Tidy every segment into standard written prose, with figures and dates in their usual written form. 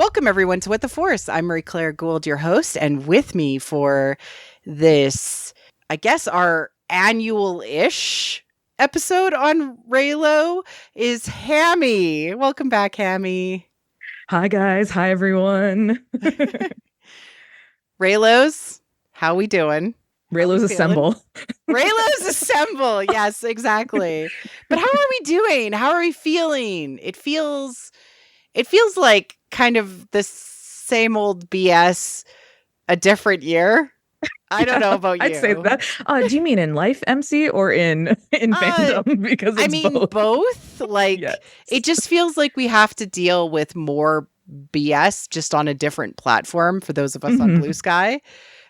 Welcome, everyone, to What the Force. I'm Marie-Claire Gould, your host, and with me for this, I guess, our annual-ish episode on Reylo is Hammy. Welcome back, Hammy. Hi, guys. Hi, everyone. Reylos, how we doing? Reylos assemble. Reylos assemble. Yes, exactly. But how are we doing? How are we feeling? It feels like kind of the same old BS, a different year. I don't know about you. I'd say that. Do you mean in life, MC, or in fandom? Because I mean both. Like, yes. It just feels like we have to deal with more BS just on a different platform for those of us on Blue Sky.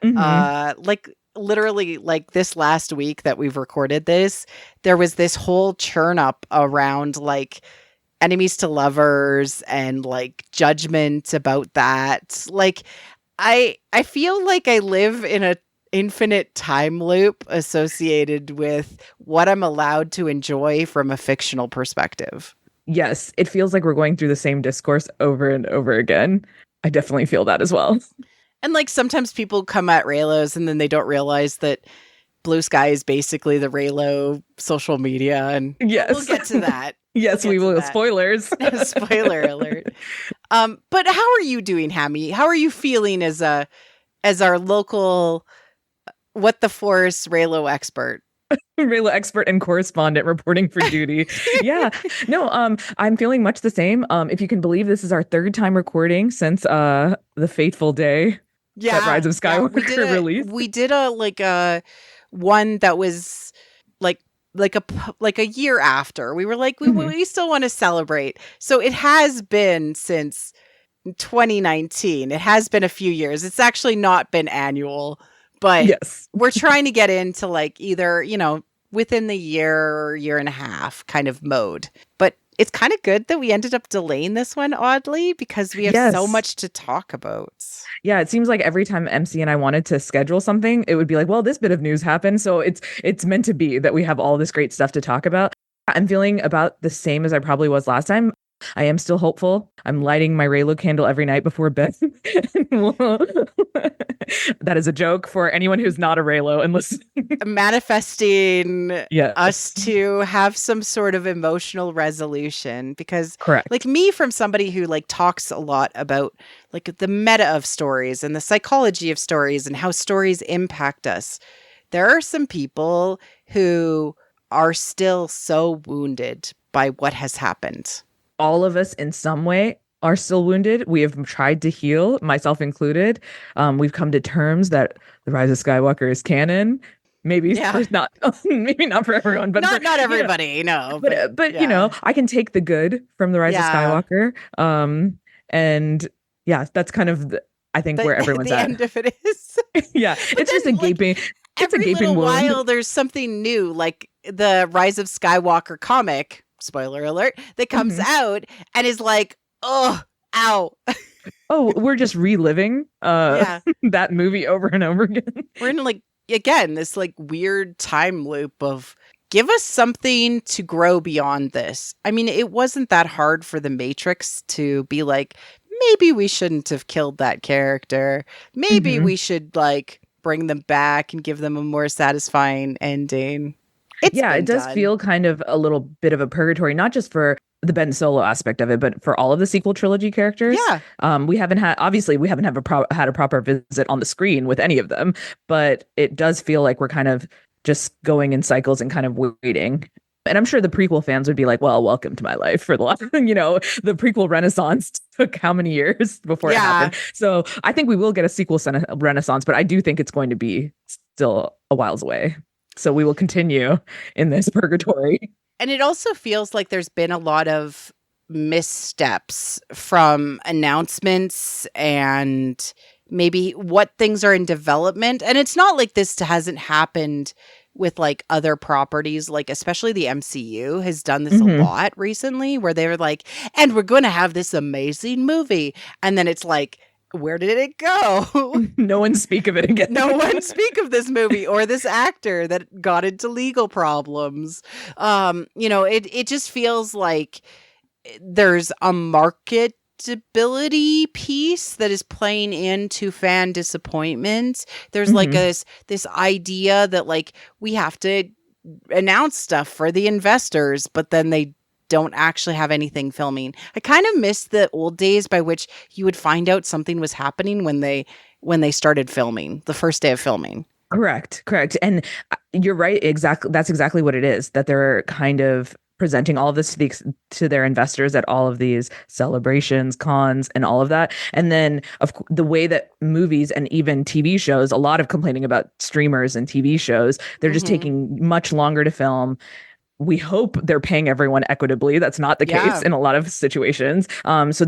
Like literally, like this last week that we've recorded this, there was this whole churn up around like enemies to lovers and like judgment about that. Like I feel like I live in a infinite time loop associated with what I'm allowed to enjoy from a fictional perspective. Yes, it feels like we're going through the same discourse over and over again. I definitely feel that as well. And like sometimes people come at Reylos and then they don't realize that Blue Sky is basically the Reylo social media, and yes, we'll get to that. Yes, we will. Spoilers. Spoiler alert. But how are you doing, Hammy? How are you feeling as our local What the Force Reylo expert? Reylo expert and correspondent reporting for duty. Yeah. No, I'm feeling much the same. If you can believe, this is our third time recording since the fateful day that Rise of Skywalker released. We did a one that was like a year after. We were like, we still want to celebrate. So it has been since 2019. It has been a few years. It's actually not been annual, but yes, we're trying to get into like either, within the year or year and a half kind of mode. But it's kind of good that we ended up delaying this one, oddly, because we have so much to talk about. Yeah, it seems like every time MC and I wanted to schedule something, it would be like, well, this bit of news happened. So it's meant to be that we have all this great stuff to talk about. I'm feeling about the same as I probably was last time. I am still hopeful. I'm lighting my Reylo candle every night before bed. That is a joke for anyone who's not a Reylo and listening. Manifesting us to have some sort of emotional resolution, because correct. Like me, from somebody who like talks a lot about like the meta of stories and the psychology of stories and how stories impact us, there are some people who are still so wounded by what has happened. All of us in some way are still wounded. We have tried to heal, myself included. We've come to terms that the Rise of Skywalker is canon. Maybe maybe not for everyone, but not everybody, but I can take the good from the Rise of Skywalker. And yeah, that's kind of I think where everyone's the at. End of it is. Yeah, it's just a gaping. It's a gaping wound. While there's something new, like the Rise of Skywalker comic. Spoiler alert, that comes out and is like, oh, ow. Oh, we're just reliving that movie over and over again. We're in like, again, this like weird time loop of give us something to grow beyond this. I mean, it wasn't that hard for the Matrix to be like, maybe we shouldn't have killed that character. Maybe we should like bring them back and give them a more satisfying ending. It does feel kind of a little bit of a purgatory, not just for the Ben Solo aspect of it, but for all of the sequel trilogy characters. Yeah. We haven't had a proper visit on the screen with any of them, but it does feel like we're kind of just going in cycles and kind of waiting. And I'm sure the prequel fans would be like, well, welcome to my life for the last, the prequel renaissance took how many years before it happened. So I think we will get a sequel renaissance, but I do think it's going to be still a whiles away. So we will continue in this purgatory. And it also feels like there's been a lot of missteps from announcements and maybe what things are in development. And it's not like this hasn't happened with like other properties, like especially the MCU has done this a lot recently, where they were like, and we're going to have this amazing movie. And then it's like, where did it go? No one speak of it again. No one speak of this movie or this actor that got into legal problems. It just feels like there's a market stability piece that is playing into fan disappointment. There's like this idea that like we have to announce stuff for the investors, but then they don't actually have anything filming. I kind of miss the old days by which you would find out something was happening when they started filming, the first day of filming. Correct. And you're right. Exactly. That's exactly what it is, that they're kind of presenting all of this to their investors at all of these celebrations, cons, and all of that. And then the way that movies and even TV shows, a lot of complaining about streamers and TV shows, they're just taking much longer to film. We hope they're paying everyone equitably. That's not the case in a lot of situations. So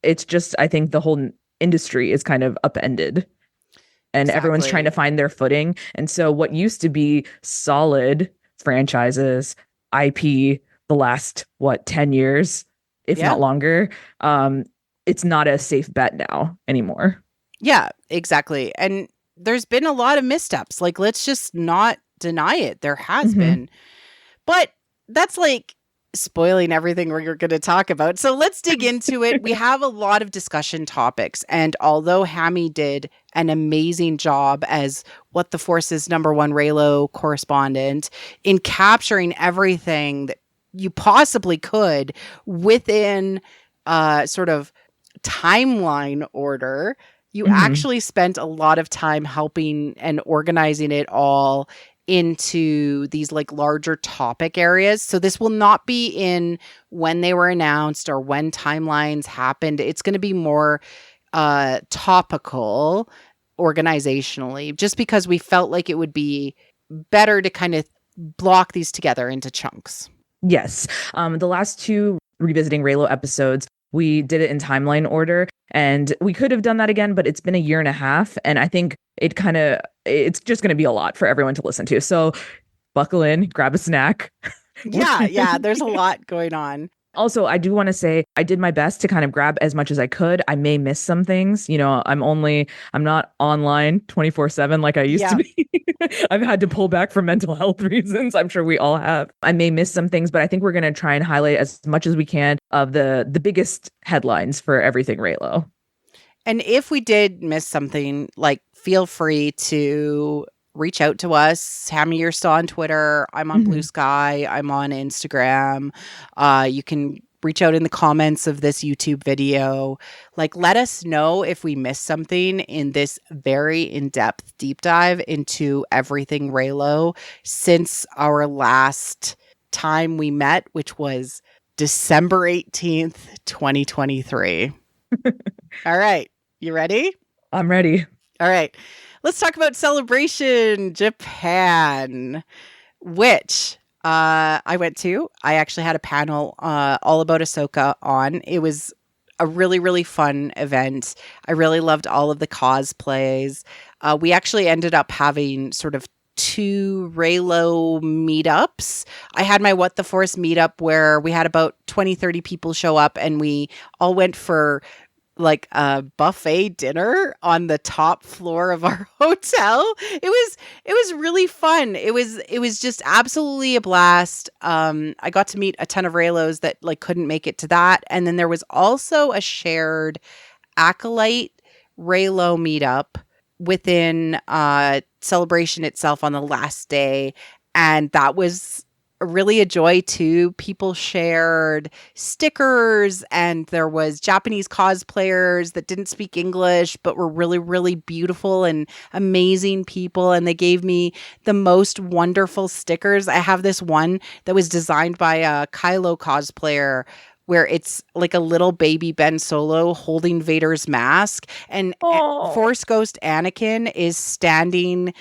it's just, I think the whole industry is kind of upended. And everyone's trying to find their footing. And so what used to be solid franchises, IP, the last, 10 years, if not longer, it's not a safe bet now anymore. Yeah, exactly. And there's been a lot of missteps. Like, let's just not deny it. There has been. But that's like spoiling everything we're going to talk about. So let's dig into it. We have a lot of discussion topics. And although Hammy did an amazing job as What the Force's #1 Reylo correspondent in capturing everything that you possibly could within sort of timeline order, you actually spent a lot of time helping and organizing it all into these like larger topic areas. So this will not be in when they were announced or when timelines happened. It's going to be more topical organizationally, just because we felt like it would be better to kind of block these together into chunks. Yes. The last two Revisiting Reylo episodes, we did it in timeline order, and we could have done that again, but it's been a year and a half. And I think it's just going to be a lot for everyone to listen to. So buckle in, grab a snack. Yeah. There's a lot going on. Also, I do want to say I did my best to kind of grab as much as I could. I may miss some things. You know, I'm not online 24/7 like I used to be. I've had to pull back for mental health reasons. I'm sure we all have. I may miss some things, but I think we're going to try and highlight as much as we can of the biggest headlines for everything Reylo. And if we did miss something, like, feel free to reach out to us. Hammy, you're still on Twitter. I'm on Blue Sky. I'm on Instagram. You can reach out in the comments of this YouTube video. Like, let us know if we missed something in this very in-depth deep dive into everything Reylo since our last time we met, which was December 18th, 2023. All right. You ready? I'm ready. All right. Let's talk about Celebration Japan, which I went to. I actually had a panel all about Ahsoka on. It was a really, really fun event. I really loved all of the cosplays. We actually ended up having sort of 2 Reylo meetups. I had my What the Force meetup where we had about 20-30 people show up, and we all went for like a buffet dinner on the top floor of our hotel. It was really fun. It was just absolutely a blast. I got to meet a ton of Reylos that like couldn't make it to that. And then there was also a shared Acolyte Reylo meetup within Celebration itself on the last day. And that was really a joy too. People shared stickers, and there was Japanese cosplayers that didn't speak English but were really, really beautiful and amazing people, and they gave me the most wonderful stickers. I have this one that was designed by a Kylo cosplayer where it's like a little baby Ben Solo holding Vader's mask, and Force Ghost Anakin is standing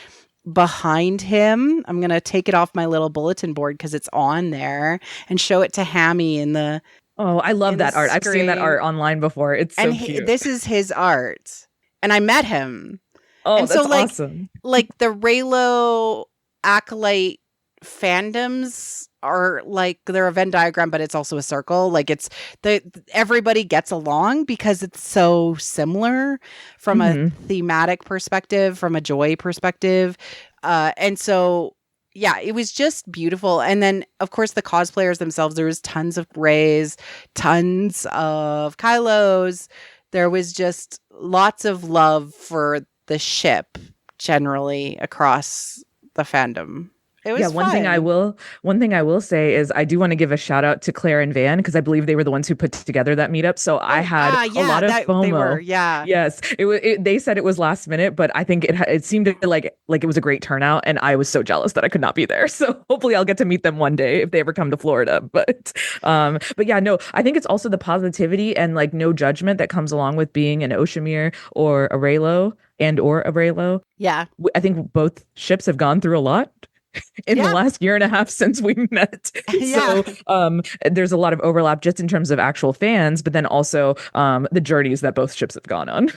behind him. I'm going to take it off my little bulletin board because it's on there, and show it to Hammy in the I love that art. I've seen that art online before. It's so cute. This is his art. And I met him. Oh, and that's so, like, awesome. Like the Reylo Acolyte fandoms are like, they're a Venn diagram, but it's also a circle. Like, it's everybody gets along because it's so similar from a thematic perspective, from a joy perspective. And so, yeah, it was just beautiful. And then, of course, the cosplayers themselves, there was tons of Reys, tons of Kylos. There was just lots of love for the ship generally across the fandom. It was one thing I will say is I do want to give a shout out to Claire and Van because I believe they were the ones who put together that meetup. So I had a lot of FOMO. They were, yeah. Yes, they said it was last minute, but I think it seemed like it was a great turnout, and I was so jealous that I could not be there. So hopefully I'll get to meet them one day if they ever come to Florida. But yeah, no, I think it's also the positivity and like no judgment that comes along with being an Oshamir or a Reylo or a Reylo. Yeah, I think both ships have gone through a lot in the last year and a half since we met. So there's a lot of overlap just in terms of actual fans, but then also the journeys that both ships have gone on.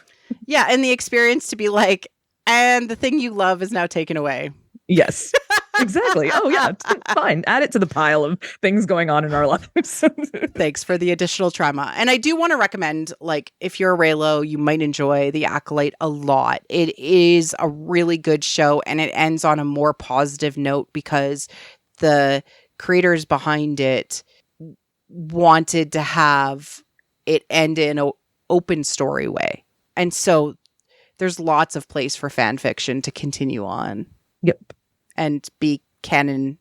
Yeah, and the experience to be like, and the thing you love is now taken away. Yes, exactly. Oh yeah, fine. Add it to the pile of things going on in our lives. Thanks for the additional trauma. And I do want to recommend, like, if you're a Reylo, you might enjoy The Acolyte a lot. It is a really good show, and it ends on a more positive note because the creators behind it wanted to have it end in an open story way. And so there's lots of place for fan fiction to continue on. Yep. And be canon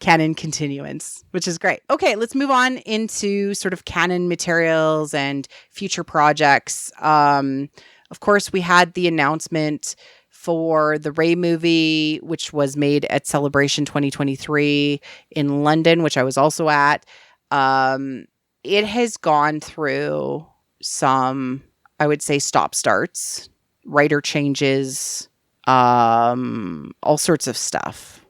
continuance, which is great. Okay, let's move on into sort of canon materials and future projects. Of course, we had the announcement for the Rey movie, which was made at Celebration 2023 in London, which I was also at. It has gone through some, I would say, stop-starts, writer changes, all sorts of stuff.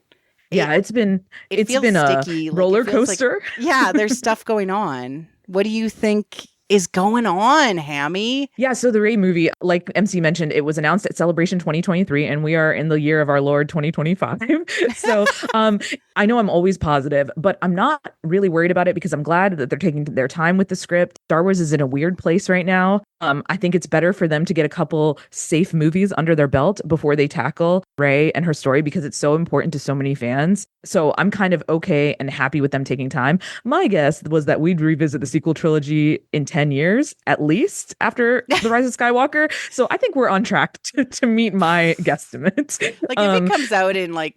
Yeah, it's been sticky, a roller coaster. Yeah, there's stuff going on. What do you think is going on, Hammy? Yeah, so the Rey movie, like MC mentioned, it was announced at Celebration 2023, and we are in the year of our Lord 2025. So I know I'm always positive, but I'm not really worried about it because I'm glad that they're taking their time with the script. Star Wars is in a weird place right now. I think it's better for them to get a couple safe movies under their belt before they tackle Rey and her story because it's so important to so many fans. So I'm kind of okay and happy with them taking time. My guess was that we'd revisit the sequel trilogy in 10 years, at least, after The Rise of Skywalker. So I think we're on track to meet my guesstimate. Like, if it comes out in, like,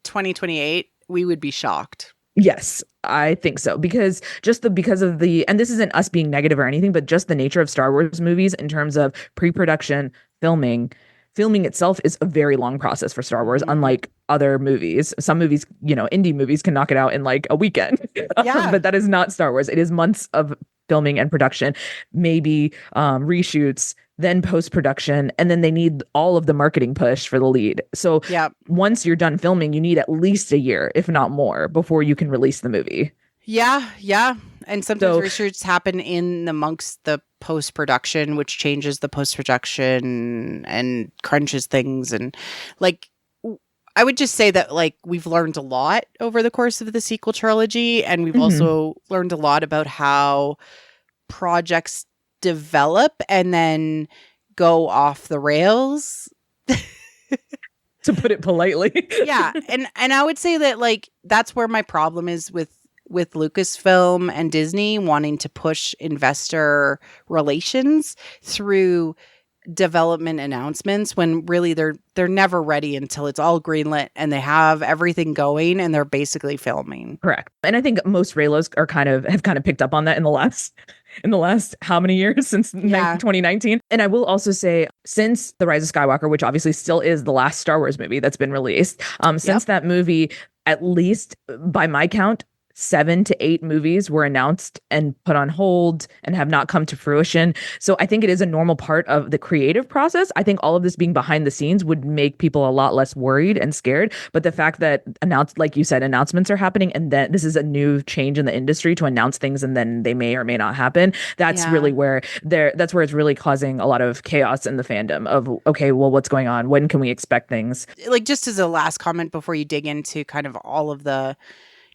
2028, we would be shocked. Yes, I think so. Because of the, and this isn't us being negative or anything, but just the nature of Star Wars movies in terms of pre-production, filming itself is a very long process for Star Wars, unlike other movies. Some movies, indie movies can knock it out in like a weekend. Yeah. But that is not Star Wars. It is months of filming and production, maybe reshoots, then post-production, and then they need all of the marketing push for the lead. So once you're done filming, you need at least a year, if not more, before you can release the movie. Yeah. And sometimes reshoots happen in amongst the post-production, which changes the post-production and crunches things. And like, I would just say that, like, we've learned a lot over the course of the sequel trilogy, and we've also learned a lot about how projects develop and then go off the rails. To put it politely. Yeah. And I would say that, like, that's where my problem is with Lucasfilm and Disney wanting to push investor relations through development announcements when really they're never ready until it's all greenlit and they have everything going and they're basically filming. Correct. And I think most Reylos have kind of picked up on that in the last how many years since 2019. And I will also say, since The Rise of Skywalker, which obviously still is the last Star Wars movie that's been released, since that movie, at least by my count, 7 to 8 movies were announced and put on hold and have not come to fruition. So I think it is a normal part of the creative process. I think all of this being behind the scenes would make people a lot less worried and scared. But the fact that like you said, announcements are happening and that this is a new change in the industry to announce things and then they may or may not happen. That's really where it's really causing a lot of chaos in the fandom of, okay, well, what's going on? When can we expect things? Like, just as a last comment before you dig into kind of all of the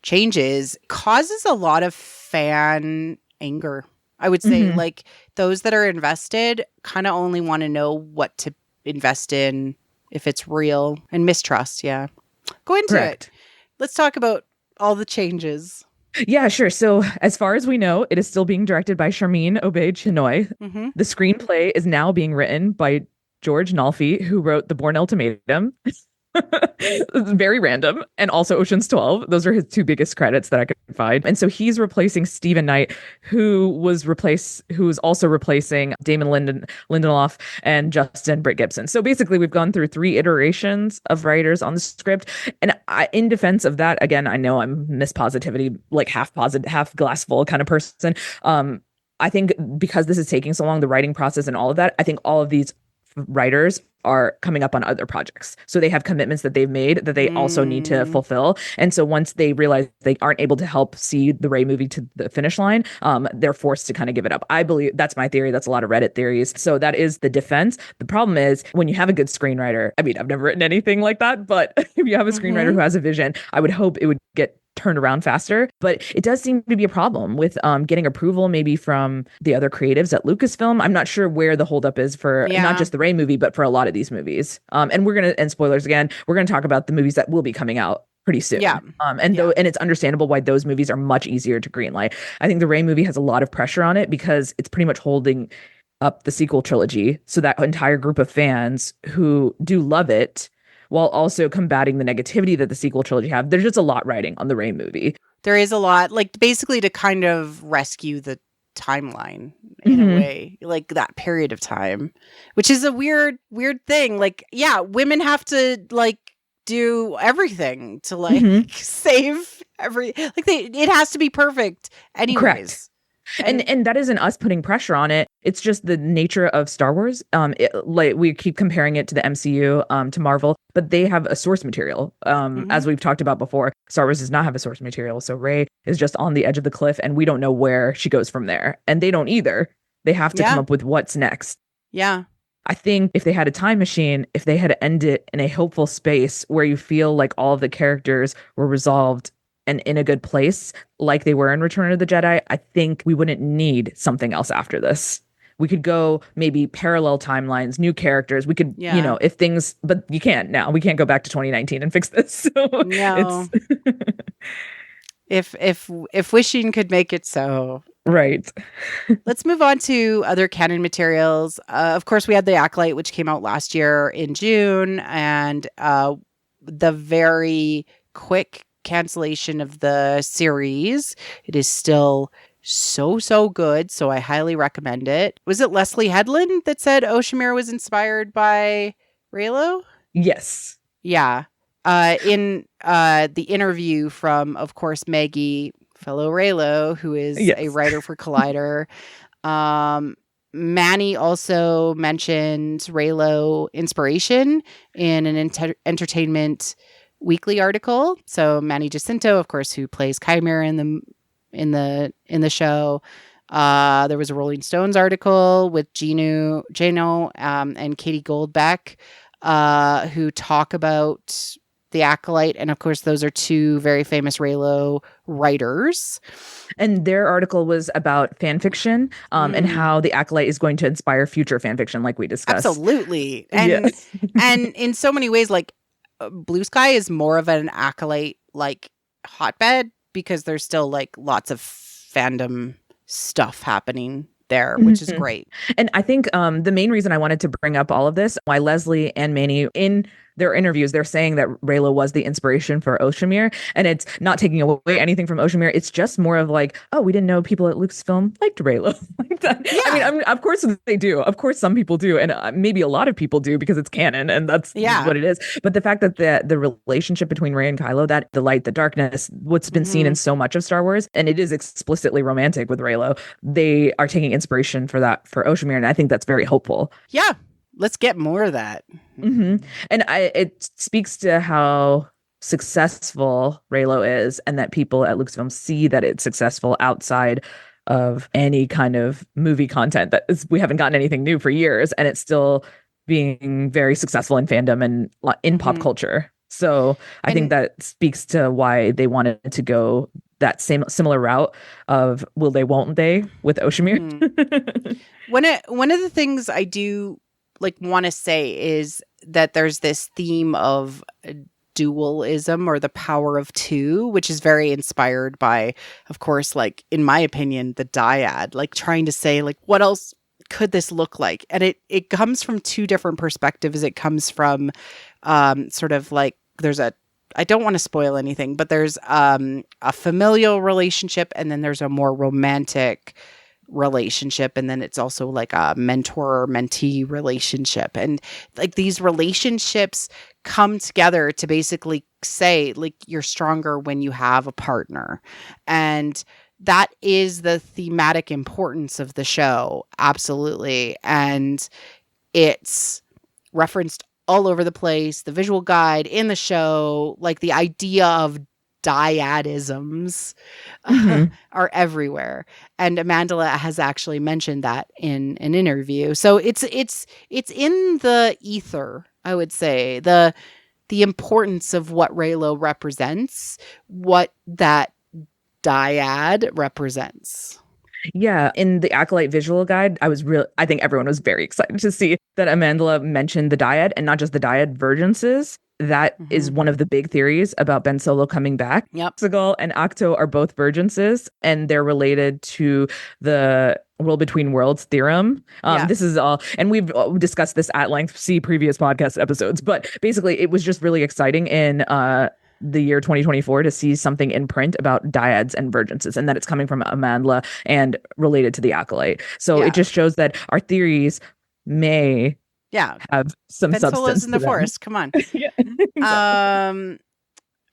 changes, causes a lot of fan anger. I would say, like, those that are invested kind of only want to know what to invest in, if it's real, and mistrust. Yeah. Go into it. let's talk about all the changes. Yeah, sure. So as far as we know, it is still being directed by Charmin Obey-Chinoy. Mm-hmm. The screenplay is now being written by George Nolfi, who wrote The Bourne Ultimatum. Very random. And also Ocean's 12. Those are his two biggest credits that I could find. And so he's replacing Stephen Knight, who was also replacing Damon Lindelof and Justin Britt Gibson. So basically we've gone through 3 iterations of writers on the script. And in defense of that, again, I know I'm Miss Positivity, like half positive, half glass full kind of person. I think because this is taking so long, the writing process and all of that, I think all of these writers are coming up on other projects. So they have commitments that they've made that they also need to fulfill. And so once they realize they aren't able to help see the Rey movie to the finish line, they're forced to kind of give it up. I believe that's my theory. That's a lot of Reddit theories. So that is the defense. The problem is when you have a good screenwriter, I mean, I've never written anything like that, but if you have a screenwriter who has a vision, I would hope it would get turned around faster. But it does seem to be a problem with getting approval maybe from the other creatives at Lucasfilm. I'm not sure where the holdup is for not just the Rey movie, but for a lot of these movies. And spoilers again, we're going to talk about the movies that will be coming out pretty soon. Yeah. And it's understandable why those movies are much easier to greenlight. I think the Rey movie has a lot of pressure on it because it's pretty much holding up the sequel trilogy. So that entire group of fans who do love it, while also combating the negativity that the sequel trilogy have. There's just a lot riding on the Rey movie. There is a lot, like basically to kind of rescue the timeline in a way, like that period of time, which is a weird thing. Like, yeah, women have to like do everything to like save it has to be perfect anyways. Correct. And that isn't us putting pressure on it. It's just the nature of Star Wars. Like we keep comparing it to the MCU, to Marvel, but they have a source material. As we've talked about before, Star Wars does not have a source material. So Rey is just on the edge of the cliff and we don't know where she goes from there. And they don't either. They have to come up with what's next. Yeah. I think if they had a time machine, if they had ended in a hopeful space where you feel like all of the characters were resolved and in a good place, like they were in Return of the Jedi, I think we wouldn't need something else after this. We could go maybe parallel timelines, new characters. We could, if things, but you can't now. We can't go back to 2019 and fix this. So no. If wishing could make it so. Right. Let's move on to other canon materials. Of course, we had the Acolyte, which came out last year in June, and the very quick cancellation of the series. It is still so good, so I highly recommend it. Was it Leslie Headland that said Oshimir was inspired by Reylo? Yes. Yeah. In the interview from, of course, Maggie, fellow Reylo, who is a writer for Collider, Manny also mentioned Reylo inspiration in an entertainment weekly article. So Manny Jacinto, of course, who plays Chimera in the show. There was a Rolling Stones article with Jano and Katie Goldbeck, who talk about the Acolyte, and of course, those are two very famous Reylo writers. And their article was about fan fiction, and how the Acolyte is going to inspire future fan fiction, like we discussed. Absolutely, and and in so many ways, like Blue Sky is more of an Acolyte like hotbed because there's still like lots of fandom stuff happening there, which is great. And I think the main reason I wanted to bring up all of this, why Leslie and Manny in their interviews, they're saying that Reylo was the inspiration for Oshimir, and it's not taking away anything from Oshimir. It's just more of like, oh, we didn't know people at Lucasfilm liked Reylo like that. Yeah. I mean, of course they do. Of course, some people do, and maybe a lot of people do because it's canon, and that's what it is. But the fact that the relationship between Rey and Kylo, that the light, the darkness, what's been seen in so much of Star Wars, and it is explicitly romantic with Reylo, they are taking inspiration for that for Oshimir, and I think that's very hopeful. Yeah. Let's get more of that. And it speaks to how successful Reylo is, and that people at Lucasfilm see that it's successful outside of any kind of movie content. We haven't gotten anything new for years, and it's still being very successful in fandom and in pop culture. So I think that speaks to why they wanted to go that similar route of will they, won't they with Oshimir. One of the things I do want to say is that there's this theme of dualism or the power of two, which is very inspired by, of course, like, in my opinion, the dyad, like trying to say, like, what else could this look like? And it comes from two different perspectives. It comes from sort of like, I don't want to spoil anything, but there's a familial relationship, and then there's a more romantic relationship, and then it's also like a mentor-mentee relationship. And like these relationships come together to basically say, like, you're stronger when you have a partner. And that is the thematic importance of the show. Absolutely. And it's referenced all over the place. The visual guide, in the show, like the idea of dyadisms are everywhere. And Amanda has actually mentioned that in an interview. So it's in the ether, I would say. The importance of what Reylo represents, what that dyad represents. Yeah, in the Acolyte visual guide, I think everyone was very excited to see that Amanda mentioned the dyad, and not just the dyad vergences. That is one of the big theories about Ben Solo coming back. Yep. Seagal and Octo are both vergences, and they're related to the World Between Worlds theorem. This is all, and we've discussed this at length, see previous podcast episodes, but basically it was just really exciting in the year 2024 to see something in print about dyads and vergences, and that it's coming from Amandla and related to the Acolyte. So it just shows that our theories may have some Ben substance. Solo's in the forest. Come on. Exactly.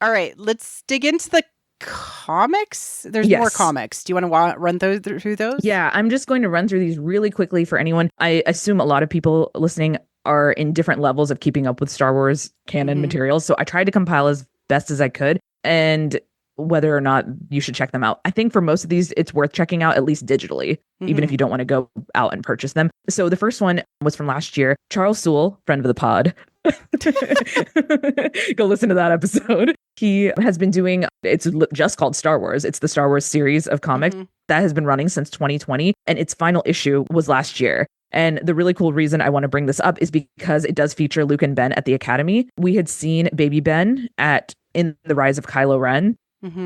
All right, let's dig into the comics. There's more comics. Do you want to run through those? Yeah, I'm just going to run through these really quickly for anyone. I assume a lot of people listening are in different levels of keeping up with Star Wars canon materials. So I tried to compile as best as I could, and whether or not you should check them out. I think for most of these, it's worth checking out, at least digitally, even if you don't want to go out and purchase them. So the first one was from last year. Charles Soule, friend of the pod. Go listen to that episode. He has been doing, it's just called Star Wars. It's the Star Wars series of comics that has been running since 2020. And its final issue was last year. And the really cool reason I want to bring this up is because it does feature Luke and Ben at the Academy. We had seen baby Ben in The Rise of Kylo Ren.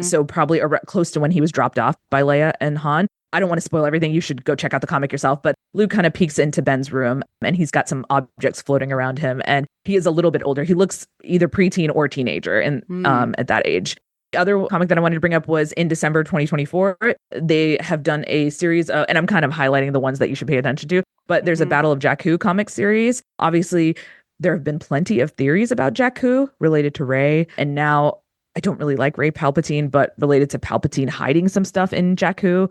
So probably close to when he was dropped off by Leia and Han. I don't want to spoil everything. You should go check out the comic yourself. But Luke kind of peeks into Ben's room, and he's got some objects floating around him. And he is a little bit older. He looks either preteen or teenager at that age. The other comic that I wanted to bring up was in December 2024. They have done a series of, and I'm kind of highlighting the ones that you should pay attention to, but there's a Battle of Jakku comic series. Obviously, there have been plenty of theories about Jakku related to Rey, and now I don't really like Rey Palpatine, but related to Palpatine hiding some stuff in Jakku.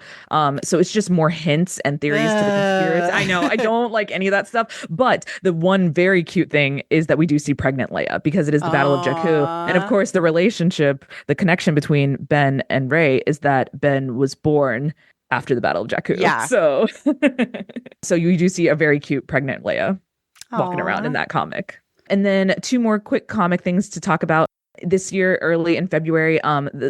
So it's just more hints and theories to the conspiracy. I know, I don't like any of that stuff. But the one very cute thing is that we do see pregnant Leia, because it is the Battle of Jakku. And of course, the relationship, the connection between Ben and Rey is that Ben was born after the Battle of Jakku. Yeah. So you do see a very cute pregnant Leia walking around in that comic. And then two more quick comic things to talk about. This year, early in February,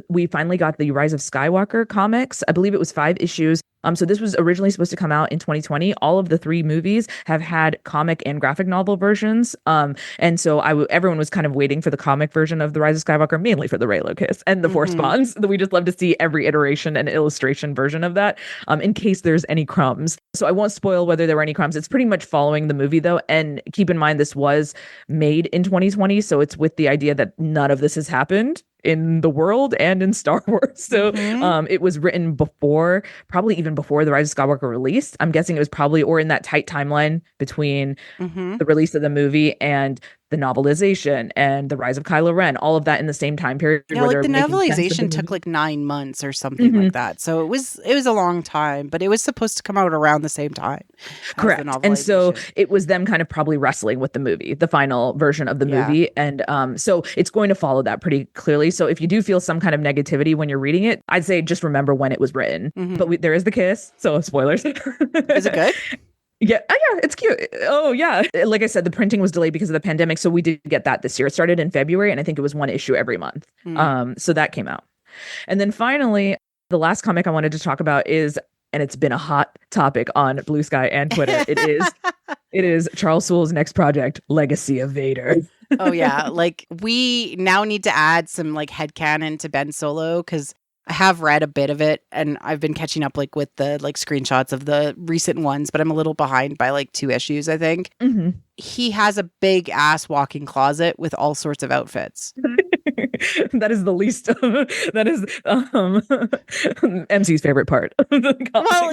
we finally got the Rise of Skywalker comics. I believe it was 5 issues. So this was originally supposed to come out in 2020. All of the 3 movies have had comic and graphic novel versions. And so everyone was kind of waiting for the comic version of The Rise of Skywalker, mainly for the Reylo kiss and the Force bonds. We just love to see every iteration and illustration version of that, in case there's any crumbs. So I won't spoil whether there were any crumbs. It's pretty much following the movie, though. And keep in mind, this was made in 2020. So it's with the idea that none of this has happened in the world and in Star Wars. So it was written probably even before The Rise of Skywalker released. I'm guessing it was probably, or in that tight timeline between the release of the movie and the novelization and The Rise of Kylo Ren, all of that in the same time period. Yeah, like the novelization took like 9 months or something like that. So it was a long time, but it was supposed to come out around the same time. Correct. And so it was them kind of probably wrestling with the movie, the final version of the movie. And so it's going to follow that pretty clearly. So if you do feel some kind of negativity when you're reading it, I'd say just remember when it was written. But there is the kiss. So spoilers. Is it good? Yeah. Oh, yeah, it's cute. Oh, yeah. Like I said, the printing was delayed because of the pandemic. So we did get that this year. It started in February, and I think it was 1 issue every month. So that came out. And then finally, the last comic I wanted to talk about is, and it's been a hot topic on Blue Sky and Twitter, it is Charles Soule's next project, Legacy of Vader. Oh yeah, like we now need to add some like headcanon to Ben Solo because I have read a bit of it and I've been catching up like with the like screenshots of the recent ones, but I'm a little behind by like 2 issues, I think. He has a big ass walk-in closet with all sorts of outfits. That is the least that is MC's favorite part of the comic. Well,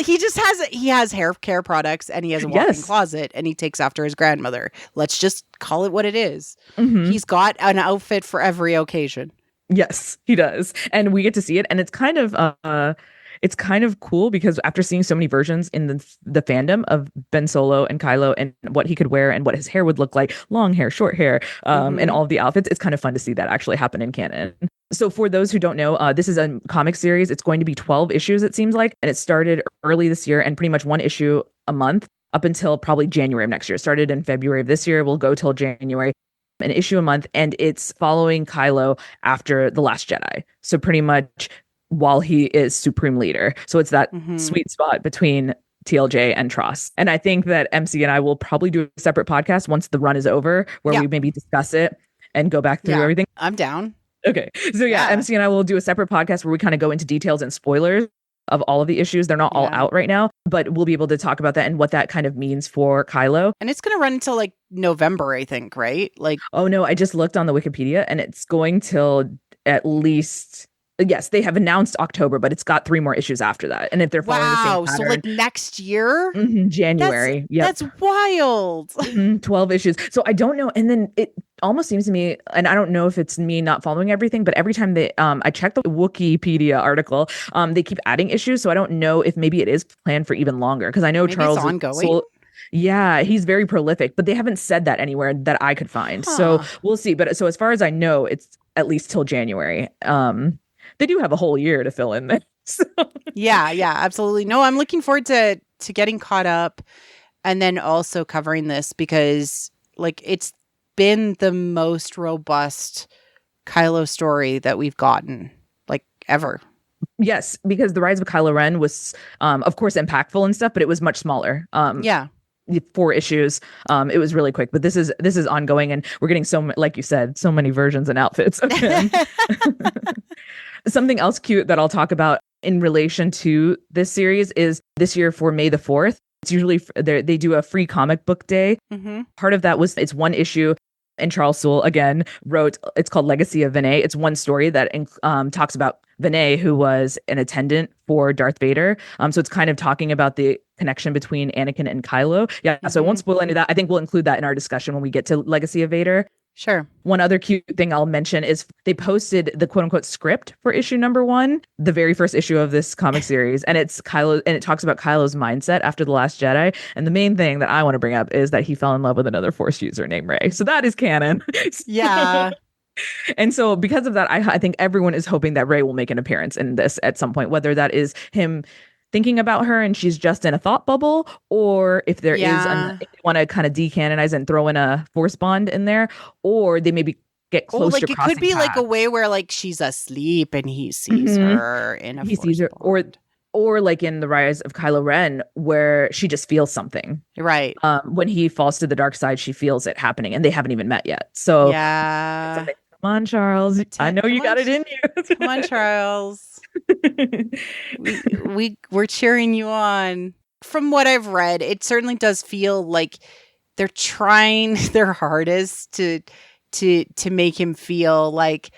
he has hair care products and he has a walk-in closet and he takes after his grandmother. Let's just call it what it is. He's got an outfit for every occasion. Yes, he does. And we get to see it and it's kind of cool because after seeing so many versions in the fandom of Ben Solo and Kylo and what he could wear and what his hair would look like, long hair, short hair, and all of the outfits, it's kind of fun to see that actually happen in canon. So for those who don't know, this is a comic series. It's going to be 12 issues, it seems like, and it started early this year and pretty much 1 issue a month up until probably January of next year. It started in February of this year. We'll go till January. An issue a month, and it's following Kylo after The Last Jedi. So pretty much while he is Supreme Leader. So it's that sweet spot between TLJ and Tross. And I think that MC and I will probably do a separate podcast once the run is over where we maybe discuss it and go back through everything. I'm down. Okay. So MC and I will do a separate podcast where we kind of go into details and spoilers of all of the issues. They're not all out right now, but we'll be able to talk about that and what that kind of means for Kylo. And it's going to run until like November, I think, right? Like, oh no, I just looked on the Wikipedia and it's going till at least, yes, they have announced October, but it's got 3 more issues after that. And if they're following the same pattern, so like next year? January. That's wild. 12 issues. So I don't know. And then it almost seems to me, and I don't know if it's me not following everything, but every time they I check the Wikipedia article, they keep adding issues. So I don't know if maybe it is planned for even longer. Because I know maybe Charles it's ongoing. Yeah, he's very prolific, but they haven't said that anywhere that I could find. So we'll see. But so as far as I know, it's at least till January. They do have a whole year to fill in there. So. Yeah, absolutely. No, I'm looking forward to getting caught up and then also covering this because like it's been the most robust Kylo story that we've gotten like ever. Yes, because the Rise of Kylo Ren was of course impactful and stuff, but it was much smaller. 4 issues. It was really quick, but this is ongoing and we're getting like you said, so many versions and outfits of him. Something else cute that I'll talk about in relation to this series is this year for May the 4th. It's usually they do a free comic book day. Part of that was it's 1 issue. And Charles Soule, again, wrote, it's called Legacy of Vinay. It's 1 story that talks about Vinay, who was an attendant for Darth Vader. So it's kind of talking about the connection between Anakin and Kylo. Yeah, so I won't spoil any of that. I think we'll include that in our discussion when we get to Legacy of Vader. Sure. One other cute thing I'll mention is they posted the quote unquote script for issue number 1, the very first issue of this comic series. And it's Kylo, and it talks about Kylo's mindset after The Last Jedi. And the main thing that I want to bring up is that he fell in love with another Force user named Rey. So that is canon. Yeah. And so because of that, I think everyone is hoping that Rey will make an appearance in this at some point, whether that is him thinking about her and she's just in a thought bubble, or if there is if they want to kind of decanonize and throw in a Force bond in there, or they maybe get close to crossing it could be paths. like a way where like she's asleep and he sees her in a he sees her bond. Or like in The Rise of Kylo Ren, where she just feels something. Right. When he falls to the dark side, she feels it happening and they haven't even met yet. So yeah. Come on, Charles. I know you got it in you. Come on, Charles. We're cheering you on. From what I've read, it certainly does feel like they're trying their hardest to make him feel like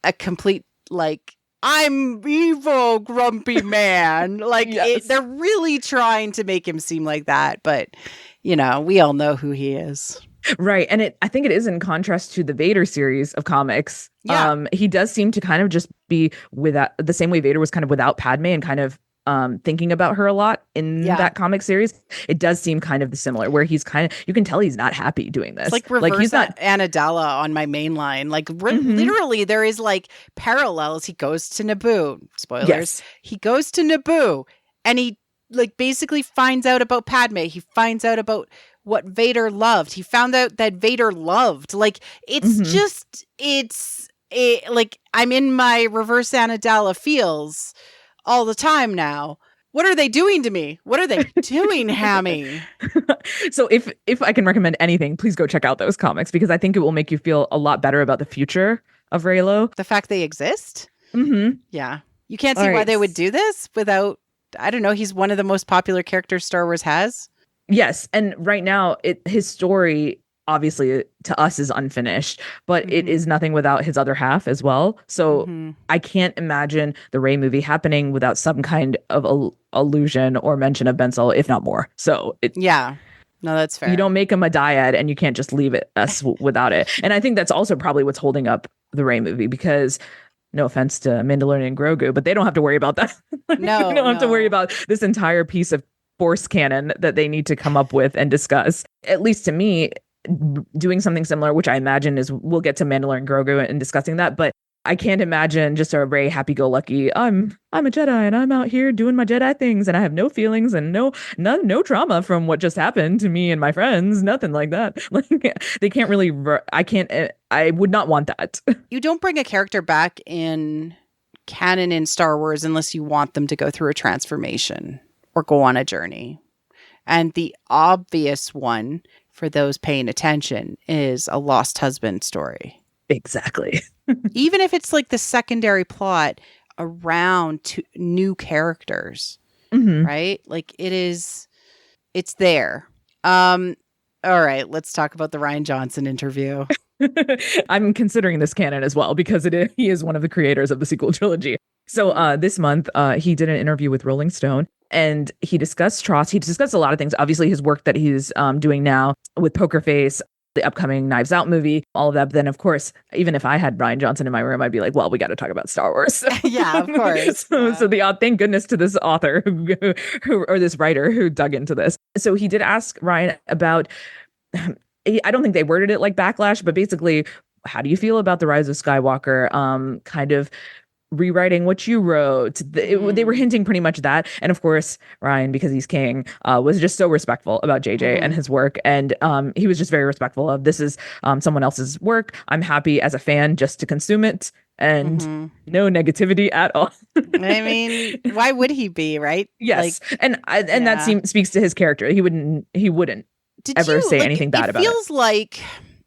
a complete like I'm evil, grumpy man. Like they're really trying to make him seem like that, but you know, we all know who he is. Right. And I think it is in contrast to the Vader series of comics. Yeah. He does seem to kind of just be without the same way Vader was kind of without Padme and kind of thinking about her a lot in that comic series. It does seem kind of similar where he's kind of, you can tell he's not happy doing this. It's like reverse he's not Anadala on my main line. Like literally there is like parallels. He goes to Naboo. Spoilers. Yes. He goes to Naboo and he like basically finds out about Padme. He finds out about what Vader loved. He found out that Vader loved. Like it's just like I'm in my reverse Anadala feels all the time now. What are they doing to me? What are they doing, Hammy? So if I can recommend anything, please go check out those comics, because I think it will make you feel a lot better about the future of Reylo. The fact they exist? Mm-hmm. Yeah. You can't see why they would do this without, I don't know, he's one of the most popular characters Star Wars has. Yes. And right now, his story, obviously, to us is unfinished, but it is nothing without his other half as well. So I can't imagine the Rey movie happening without some kind of allusion or mention of Ben Solo, if not more. So yeah. No, that's fair. You don't make him a dyad and you can't just leave us without it. And I think that's also probably what's holding up the Rey movie, because no offense to Mandalorian and Grogu, but they don't have to worry about that. No, they don't have to worry about this entire piece of Force canon that they need to come up with and discuss. At least to me, doing something similar, which I imagine we'll get to Mandalorian and Grogu and discussing that, but I can't imagine just a Rey happy-go-lucky, I'm a Jedi and I'm out here doing my Jedi things and I have no feelings and no trauma from what just happened to me and my friends, nothing like that. Like, they can't really, I would not want that. You don't bring a character back in canon in Star Wars unless you want them to go through a transformation or go on a journey. And the obvious one for those paying attention is a lost husband story. Exactly. Even if it's like the secondary plot around new characters, right? Like it's there. All right, let's talk about the Rian Johnson interview. I'm considering this canon as well, because he is one of the creators of the sequel trilogy. So this month, he did an interview with Rolling Stone, and he discussed TROS. He discussed a lot of things. Obviously, his work that he's doing now with Poker Face, the upcoming Knives Out movie, all of that. But then, of course, even if I had Rian Johnson in my room, I'd be like, well, we got to talk about Star Wars. Yeah, of course. So thank goodness to this author who or this writer who dug into this. So he did ask Rian about, I don't think they worded it like backlash, but basically, how do you feel about the Rise of Skywalker kind of rewriting what you wrote? They were hinting pretty much that. And of course, Rian, because he's king, was just so respectful about JJ and his work. And he was just very respectful of, this is someone else's work. I'm happy as a fan just to consume it, and no negativity at all. I mean, why would he be, right? Yes. Like, and that speaks to his character. He wouldn't ever say anything bad about it. It feels like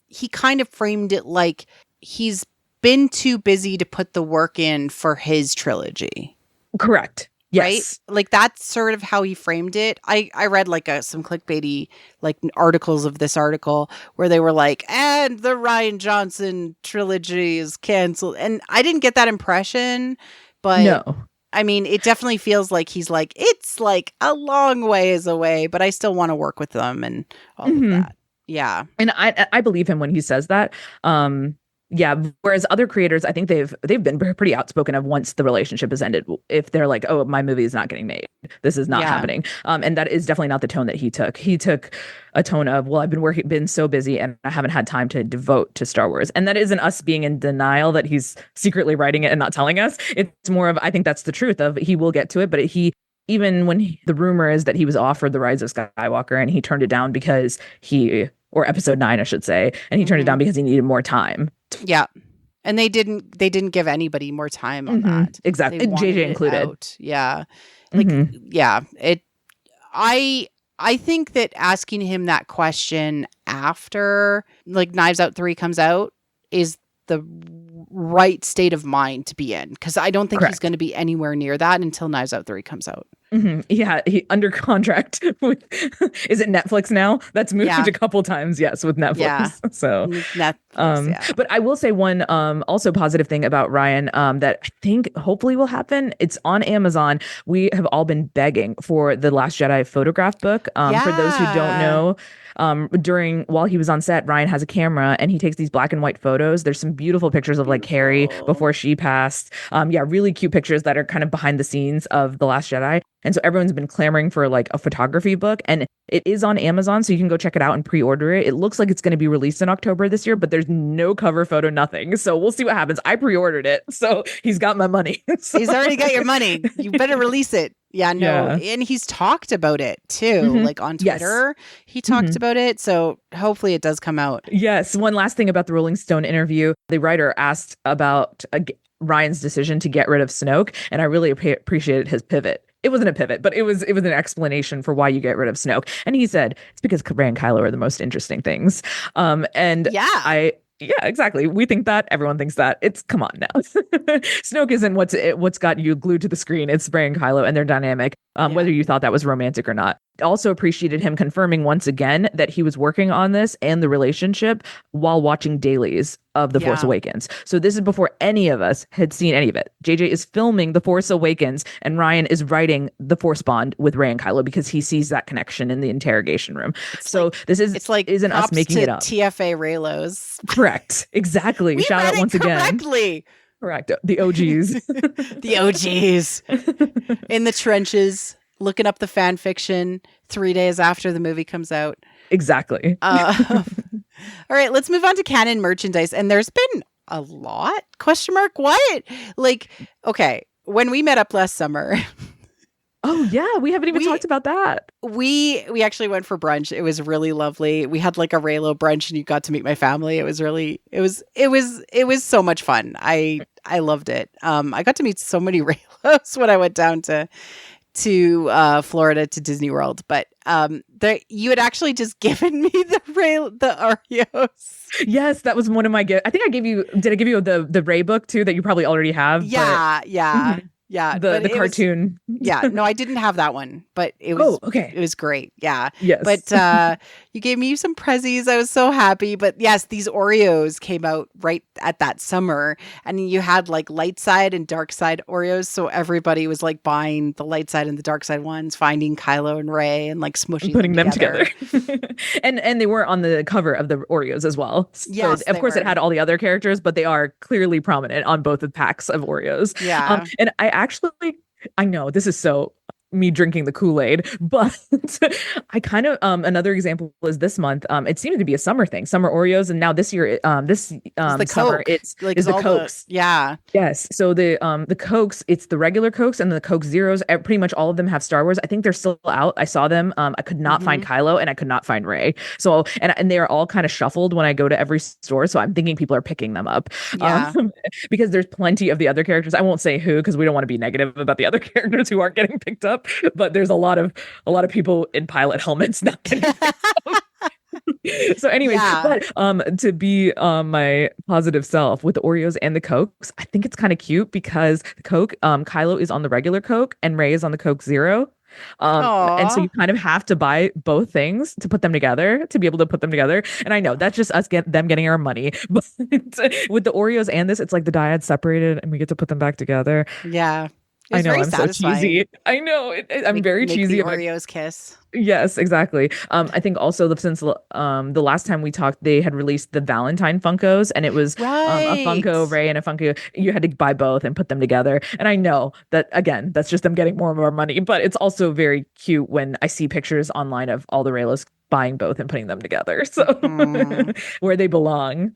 he kind of framed it like he's been too busy to put the work in for his trilogy. Correct. Yes. Right? Like, that's sort of how he framed it. I read like some clickbaity like articles of this article where they were like, and the Rian Johnson trilogy is canceled. And I didn't get that impression, but no. I mean, it definitely feels like he's like, it's like a long ways away, but I still want to work with them and all of that. Yeah. And I believe him when he says that. Yeah. Whereas other creators, I think they've been pretty outspoken of, once the relationship has ended, if they're like, oh, my movie is not getting made, this is not happening. And that is definitely not the tone that he took. He took a tone of, well, I've been so busy and I haven't had time to devote to Star Wars. And that isn't us being in denial that he's secretly writing it and not telling us. It's more of, I think that's the truth of, he will get to it. But even when the rumor is that he was offered the Rise of Skywalker and he turned it down because or episode 9, I should say, and he turned it down because he needed more time. Yeah. And they didn't give anybody more time on that. Exactly. JJ included. Yeah. Like, yeah. I think that asking him that question after like Knives Out 3 comes out is the right state of mind to be in, because I don't think he's going to be anywhere near that until Knives Out 3 comes out. Yeah, he under contract with, is it Netflix now? That's moved a couple times, yes, with Netflix. Yeah. So Netflix, but I will say one also positive thing about Rian that I think hopefully will happen. It's on Amazon. We have all been begging for the Last Jedi photograph book. For those who don't know, while he was on set, Rian has a camera and he takes these black and white photos. There's some beautiful pictures of like Carrie before she passed. Really cute pictures that are kind of behind the scenes of The Last Jedi. And so everyone's been clamoring for like a photography book, and it is on Amazon, so you can go check it out and pre-order it. It looks like it's going to be released in October this year, but there's no cover photo, nothing. So we'll see what happens. I pre-ordered it, so he's got my money. He's already got your money. You better release it. Yeah, no. Yeah. And he's talked about it too, like on Twitter. Yes. He talked about it. So hopefully it does come out. Yes. One last thing about the Rolling Stone interview. The writer asked about Ryan's decision to get rid of Snoke, and I really appreciated his pivot. it wasn't a pivot, but it was an explanation for why you get rid of Snoke. And he said it's because Rey and Kylo are the most interesting things. And yeah, exactly. We think that. Everyone thinks that. It's come on now. Snoke isn't what's got you glued to the screen. It's Rey and Kylo and their dynamic. Whether you thought that was romantic or not. Also appreciated him confirming once again that he was working on this and the relationship while watching dailies of The Force Awakens. So this is before any of us had seen any of it. JJ is filming The Force Awakens and Ryan is writing the Force bond with Rey and Kylo because he sees that connection in the interrogation room. It's like isn't us making it up. TFA Reylos. Correct. Exactly. We Shout out once correctly. Again. Correct. The OGs. The OGs. In the trenches, looking up the fan fiction 3 days after the movie comes out. Exactly. All right, let's move on to canon merchandise. And there's been a lot? ? What? Like, okay, when we met up last summer. Oh yeah, we haven't even talked about that. We actually went for brunch. It was really lovely. We had like a Reylo brunch, and you got to meet my family. It was so much fun. I loved it. I got to meet so many Reylos when I went down to Florida to Disney World. But you had actually just given me the Oreos. Yes, that was one of my gifts. I think I gave you. Did I give you the Rey book too that you probably already have? Yeah. Yeah, the cartoon. No, I didn't have that one, but it was okay. It was great. Yeah. Yes. But you gave me some prezzies. I was so happy. But yes, these Oreos came out right at that summer, and you had like light side and dark side Oreos. So everybody was like buying the light side and the dark side ones, finding Kylo and Rey and like smushing putting them together. and they were on the cover of the Oreos as well. Yes, so of course it had all the other characters, but they are clearly prominent on both the packs of Oreos. Yeah. And I know this is so me drinking the Kool-Aid, but I kind of another example is this month. It seemed to be a summer thing, summer Oreos, and now this year, the summer, Coke. it's like is the Cokes. Yes. So the Cokes, it's the regular Cokes and the Coke Zeros. Pretty much all of them have Star Wars. I think they're still out. I saw them. I could not find Kylo and I could not find Rey. So and they are all kind of shuffled when I go to every store. So I'm thinking people are picking them up. Yeah. Because there's plenty of the other characters. I won't say who because we don't want to be negative about the other characters who aren't getting picked up. But there's a lot of people in pilot helmets not getting picked up. So anyways, but to be my positive self with the Oreos and the Cokes, I think it's kind of cute because the Coke, Kylo is on the regular Coke and Rey is on the Coke Zero. And so you kind of have to buy both things to put them together, to be able to put them together. And I know that's just us getting our money. But with the Oreos and this, it's like the dyads separated and we get to put them back together. Yeah. I know I'm satisfying. So cheesy. I know I'm very cheesy. The Oreos kiss. Yes, exactly. I think also since the last time we talked, they had released the Valentine Funkos, and it was a Funko Rey and a Funko. You had to buy both and put them together. And I know that again, that's just them getting more and more money. But it's also very cute when I see pictures online of all the Reylos buying both and putting them together, so where they belong.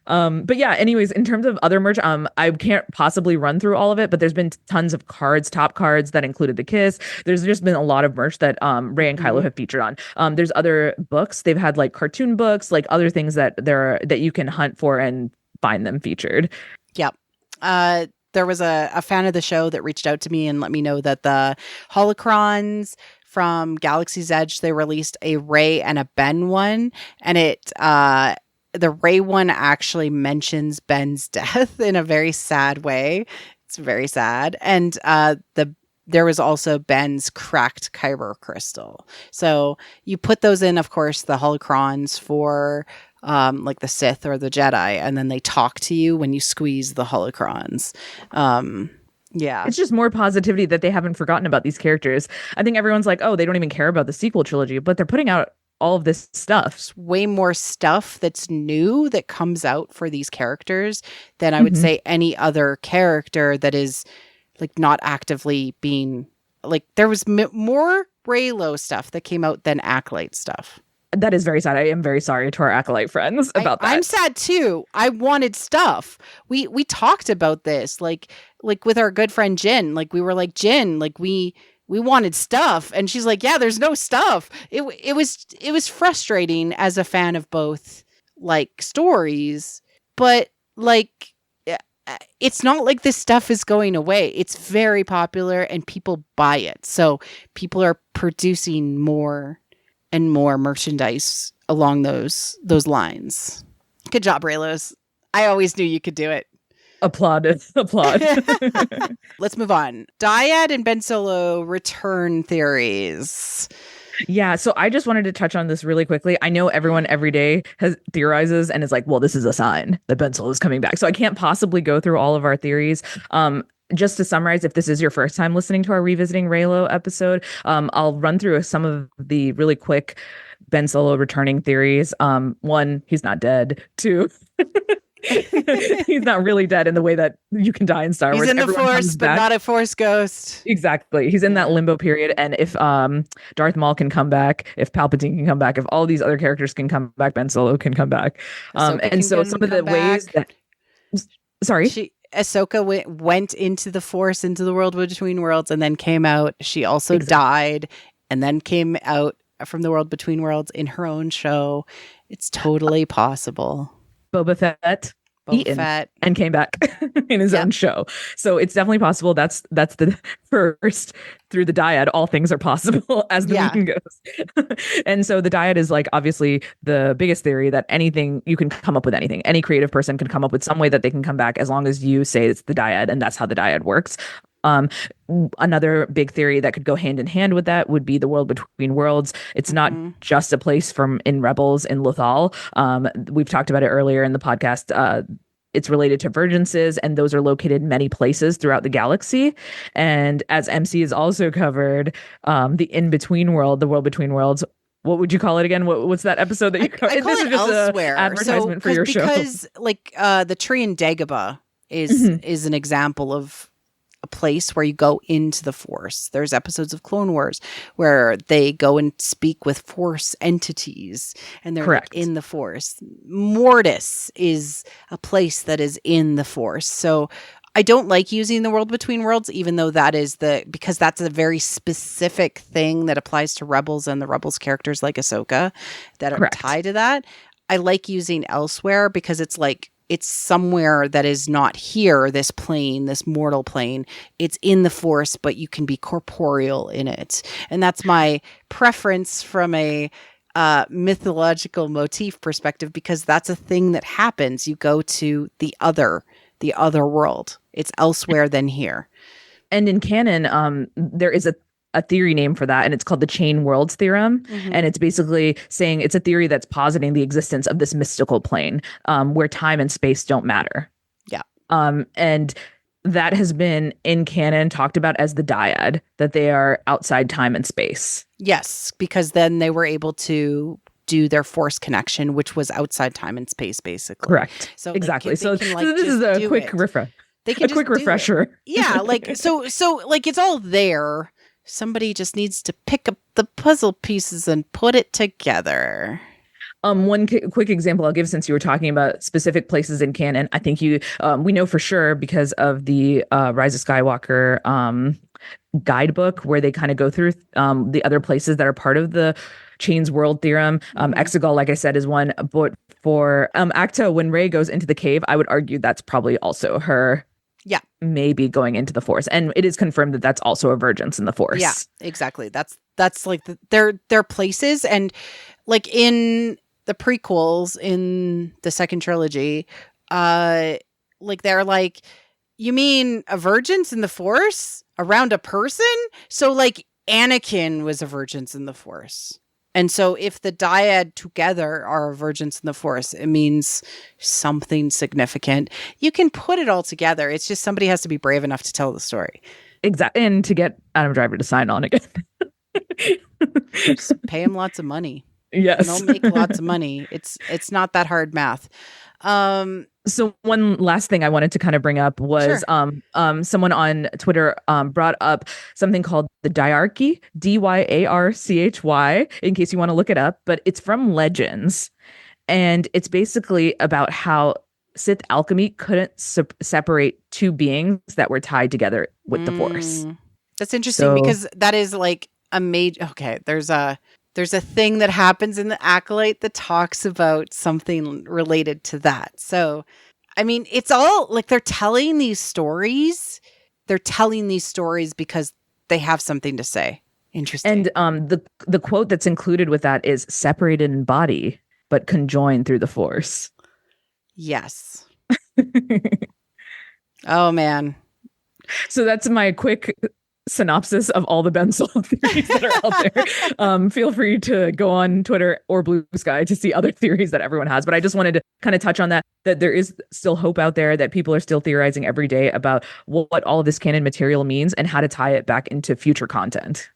But yeah, anyways, in terms of other merch, I can't possibly run through all of it, but there's been tons of top cards that included the kiss. There's just been a lot of merch that Rey and Kylo have featured on. There's other books. They've had like cartoon books, like other things that you can hunt for and find them featured. Yep. There was a fan of the show that reached out to me and let me know that the Holocrons from Galaxy's Edge, they released a Rey and a Ben one, and the Rey one actually mentions Ben's death in a very sad way. It's very sad. And there was also Ben's cracked kyber crystal. So you put those in, of course, the Holocrons for like the Sith or the Jedi, and then they talk to you when you squeeze the Holocrons. Yeah. It's just more positivity that they haven't forgotten about these characters. I think everyone's like, oh, they don't even care about the sequel trilogy, but they're putting out all of this stuff. It's way more stuff that's new that comes out for these characters than I would say any other character that is like not actively being like, there was more Reylo stuff that came out than Acolyte stuff. That is very sad. I am very sorry to our Acolyte friends about that. I'm sad too. I wanted stuff. We talked about this, like with our good friend Jin. Like we were like, Jin, like we wanted stuff, and she's like, yeah, there's no stuff. It was frustrating as a fan of both like stories, but like it's not like this stuff is going away. It's very popular and people buy it. So people are producing more and more merchandise along those lines. Good job, Reylos. I always knew you could do it. Applaud. Let's move on. Dyad and Ben Solo return theories. Yeah, so I just wanted to touch on this really quickly. I know everyone every day theorizes and is like, well, this is a sign that Ben Solo is coming back. So I can't possibly go through all of our theories. Just to summarize, if this is your first time listening to our Revisiting Reylo episode, I'll run through some of the really quick Ben Solo returning theories. One, he's not dead. Two, he's not really dead in the way that you can die in Star Wars. He's in the Force, but not a Force ghost. Exactly. He's in that limbo period. And if Darth Maul can come back, if Palpatine can come back, if all these other characters can come back, Ben Solo can come back. And so some of the ways that... Sorry? Ahsoka went into the Force, into the world between worlds, and then came out. She also died and then came out from the world between worlds in her own show. It's totally possible. Boba Fett and came back in his own show. So it's definitely possible. That's the first through the dyad. All things are possible as the meme goes. And so the dyad is like obviously the biggest theory that anything you can come up with anything. Any creative person can come up with some way that they can come back as long as you say it's the dyad, and that's how the dyad works. Another big theory that could go hand in hand with that would be the world between worlds. It's not just a place in Rebels in Lothal. We've talked about it earlier in the podcast. It's related to vergences, and those are located in many places throughout the galaxy. And as MC has also covered, the in-between world, the world between worlds. What would you call it again? What's that episode that you call it? This is just elsewhere. Advertisement for your show. Because like the tree in Dagobah is an example of a place where you go into the Force. There's episodes of Clone Wars where they go and speak with Force entities, and they're like in the Force. Mortis is a place that is in the Force. So I don't like using the world between worlds, even though because that's a very specific thing that applies to Rebels and the Rebels characters like Ahsoka that are tied to that. I like using elsewhere because it's like, it's somewhere that is not here, this plane, this mortal plane. It's in the Force, but you can be corporeal in it. And that's my preference from a mythological motif perspective, because that's a thing that happens. You go to the other world. It's elsewhere than here. And in canon, there is a theory name for that, and it's called the Chain Worlds Theorem. And it's basically saying it's a theory that's positing the existence of this mystical plane where time and space don't matter. And that has been in canon talked about as the dyad, that they are outside time and space. Yes, because then they were able to do their Force connection, which was outside time and space, basically. Correct. So exactly. So this is a quick refresher. Yeah, like so like it's all there. Somebody just needs to pick up the puzzle pieces and put it together. One quick example I'll give, since you were talking about specific places in canon, I think we know for sure because of the Rise of Skywalker guidebook, where they kind of go through the other places that are part of the Chains World Theorem. Exegol, like I said, is one. But for Acta, when Rey goes into the cave, I would argue that's probably also her. Yeah. Maybe going into the Force. And it is confirmed that that's also a vergence in the Force. Yeah, exactly. That's like their places. And like in the prequels in the second trilogy, like they're like, you mean a vergence in the Force around a person? So like Anakin was a vergence in the Force. And so if the dyad together are a vergence in the Force, it means something significant. You can put it all together. It's just somebody has to be brave enough to tell the story. Exactly. And to get Adam Driver to sign on again. Just pay him lots of money. Yes. And they'll make lots of money. It's not that hard math. So one last thing I wanted to kind of bring up was someone on Twitter brought up something called the Dyarchy, Dyarchy, in case you want to look it up, but it's from Legends. And it's basically about how Sith alchemy couldn't separate two beings that were tied together with the Force. That's interesting because that is like a major... Okay, there's a thing that happens in the Acolyte that talks about something related to that. So I mean, it's all like they're telling these stories. They're telling these stories because they have something to say. Interesting. And the quote that's included with that is separated in body, but conjoined through the force. Yes. Oh, man. So that's my quick synopsis of all the Ben Solo theories that are out there. Feel free to go on Twitter or Blue Sky to see other theories that everyone has. But I just wanted to kind of touch on that there is still hope out there, that people are still theorizing every day about what all of this canon material means and how to tie it back into future content.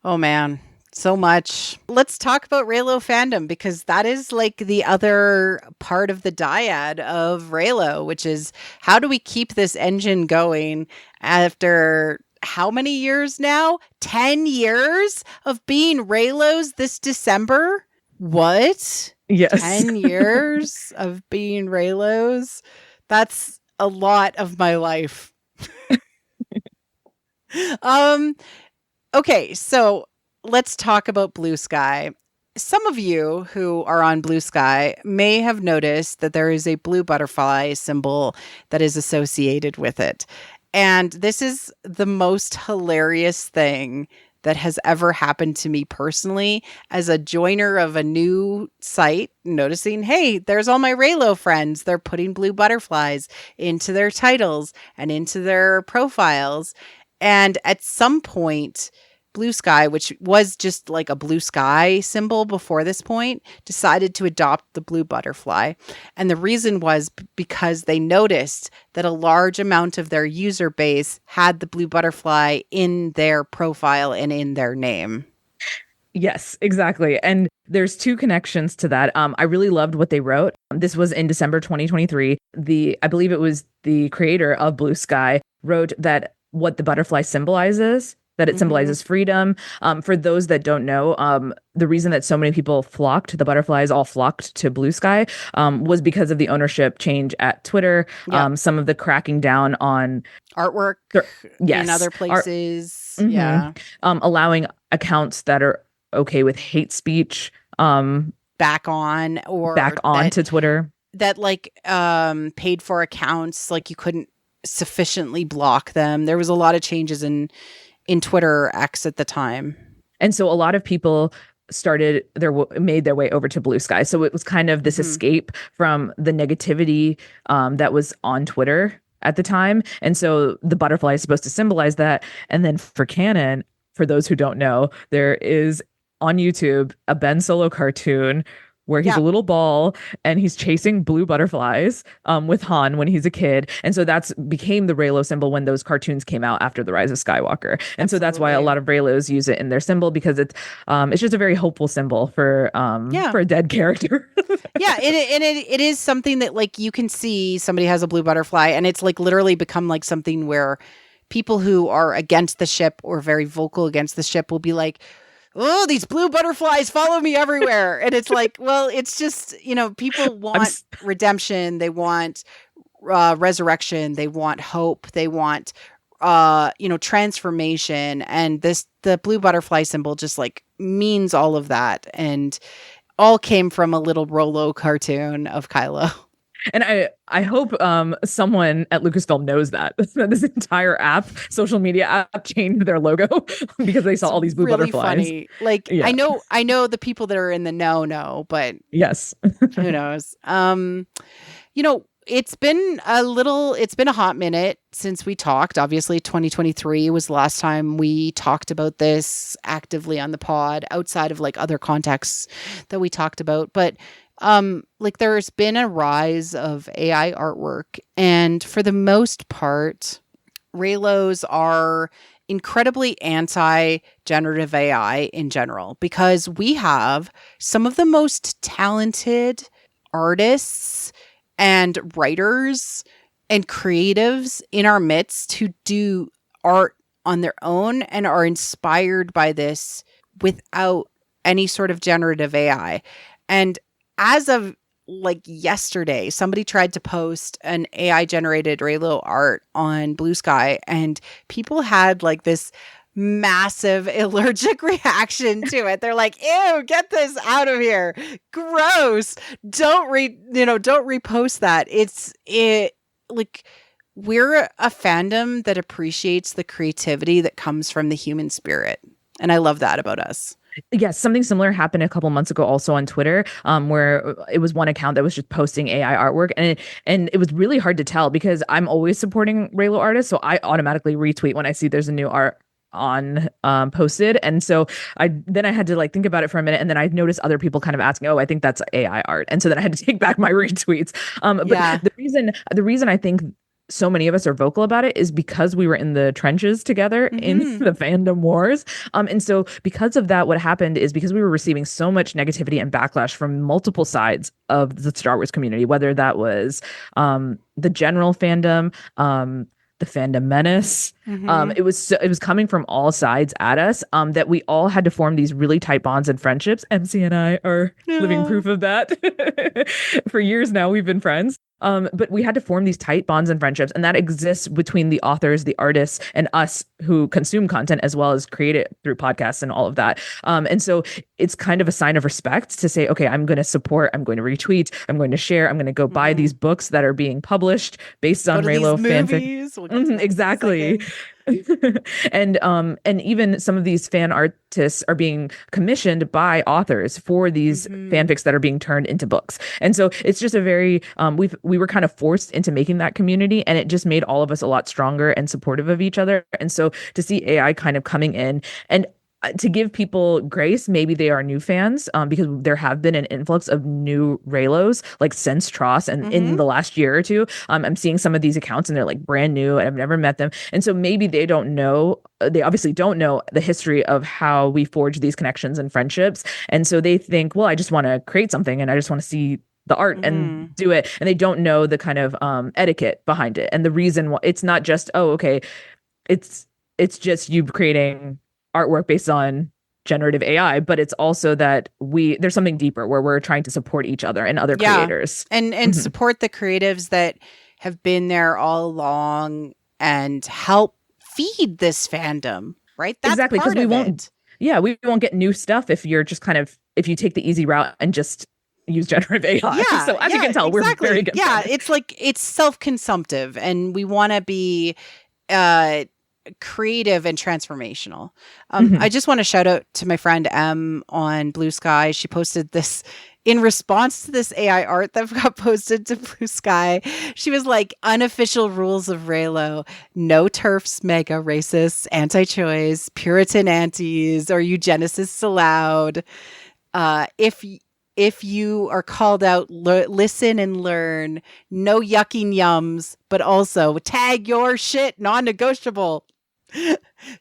Oh, man. So much. Let's talk about Reylo fandom, because that is like the other part of the dyad of Reylo, which is how do we keep this engine going after how many years now? 10 years of being Reylos this December? What? Yes. 10 years of being Reylos? That's a lot of my life. Okay, so let's talk about Blue Sky. Some of you who are on Blue Sky may have noticed that there is a blue butterfly symbol that is associated with it. And this is the most hilarious thing that has ever happened to me personally as a joiner of a new site, noticing, hey, there's all my Reylo friends. They're putting blue butterflies into their titles and into their profiles. And at some point, Blue Sky, which was just like a blue sky symbol before this point, decided to adopt the blue butterfly. And the reason was because they noticed that a large amount of their user base had the blue butterfly in their profile and in their name. Yes, exactly. And there's two connections to that. I really loved what they wrote. This was in December 2023. I believe it was the creator of Blue Sky wrote that what the butterfly symbolizes, that it symbolizes freedom. For those that don't know, the reason that so many people the butterflies all flocked to Blue Sky, was because of the ownership change at Twitter. Yep. Some of the cracking down on artwork yes. in other places. Yeah. Allowing accounts that are okay with hate speech back on to Twitter. That like paid for accounts, like you couldn't sufficiently block them. There was a lot of changes in Twitter X at the time. And so a lot of people made their way over to Blue Sky. So it was kind of this escape from the negativity that was on Twitter at the time. And so the butterfly is supposed to symbolize that. And then for canon, for those who don't know, there is on YouTube a Ben Solo cartoon where he's a little ball and he's chasing blue butterflies with Han when he's a kid. And so that's became the Reylo symbol when those cartoons came out after The Rise of Skywalker. And Absolutely. So that's why a lot of Reylos use it in their symbol, because it's just a very hopeful symbol for a dead character. It is something that like you can see somebody has a blue butterfly and it's like literally become like something where people who are against the ship or very vocal against the ship will be like, oh, these blue butterflies follow me everywhere. And it's like, well, it's just, people want redemption. They want resurrection. They want hope. They want, transformation. And the blue butterfly symbol just like means all of that. And all came from a little Rolo cartoon of Kylo. And I hope someone at Lucasfilm knows that this entire social media app changed their logo because they saw all these blue really butterflies. Funny. Like I know the people that are in the know, but yes, who knows? It's been a hot minute since we talked. Obviously, 2023 was the last time we talked about this actively on the pod, outside of like other contexts that we talked about, but. There's been a rise of AI artwork, and for the most part, Reylos are incredibly anti-generative AI in general, because we have some of the most talented artists and writers and creatives in our midst who do art on their own and are inspired by this without any sort of generative AI. And as of like yesterday, somebody tried to post an AI generated Reylo art on Blue Sky, and people had like this massive allergic reaction to it. They're like, ew, get this out of here. Gross. Don't repost that. Like, we're a fandom that appreciates the creativity that comes from the human spirit. And I love that about us. Yes, something similar happened a couple months ago also on Twitter, where it was one account that was just posting AI artwork, and it was really hard to tell because I'm always supporting Reylo artists, so I automatically retweet when I see there's a new art on posted, and so I had to like think about it for a minute, and then I noticed other people kind of asking, oh, I think that's AI art, and so then I had to take back my retweets. But the reason I think so many of us are vocal about it is because we were in the trenches together in the fandom wars. And so because of that, what happened is because we were receiving so much negativity and backlash from multiple sides of the Star Wars community, whether that was the general fandom, the fandom menace. It was coming from all sides at us, that we all had to form these really tight bonds and friendships. MC and I are living proof of that. For years now, we've been friends. But we had to form these tight bonds and friendships, and that exists between the authors, the artists, and us who consume content as well as create it through podcasts and all of that. And so it's kind of a sign of respect to say, okay, I'm going to support, I'm going to retweet, I'm going to share, I'm going to go buy these books that are being published based on Reylo fanfic. We'll exactly. And even some of these fan artists are being commissioned by authors for these fanfics that are being turned into books. And so it's just a very we were kind of forced into making that community, and it just made all of us a lot stronger and supportive of each other. And so to see AI kind of coming in and to give people grace, maybe they are new fans, because there have been an influx of new Reylos like since Tross and in the last year or two. I'm seeing some of these accounts and they're like brand new and I've never met them. And so maybe they obviously don't know the history of how we forge these connections and friendships. And so they think, well, I just want to create something and I just want to see the art and do it. And they don't know the kind of etiquette behind it. And the reason why it's not just, oh, okay, it's just you creating artwork based on generative AI, but it's also that there's something deeper where we're trying to support each other and other creators and support the creatives that have been there all along and help feed this fandom, right? That's exactly, because we won't get new stuff if you're just if you take the easy route and just use generative AI. Yeah, so as you can tell, we're very good. Yeah, it's like it's self-consumptive, and we want to be creative and transformational. I just want to shout out to my friend M on Blue Sky. She posted this in response to this AI art that got posted to Blue Sky. She was like, unofficial rules of Reylo: no TERFs, mega racists, anti-choice, Puritan antis, or eugenicists allowed. If you are called out, listen and learn. No yucking yums, but also tag your shit non-negotiable.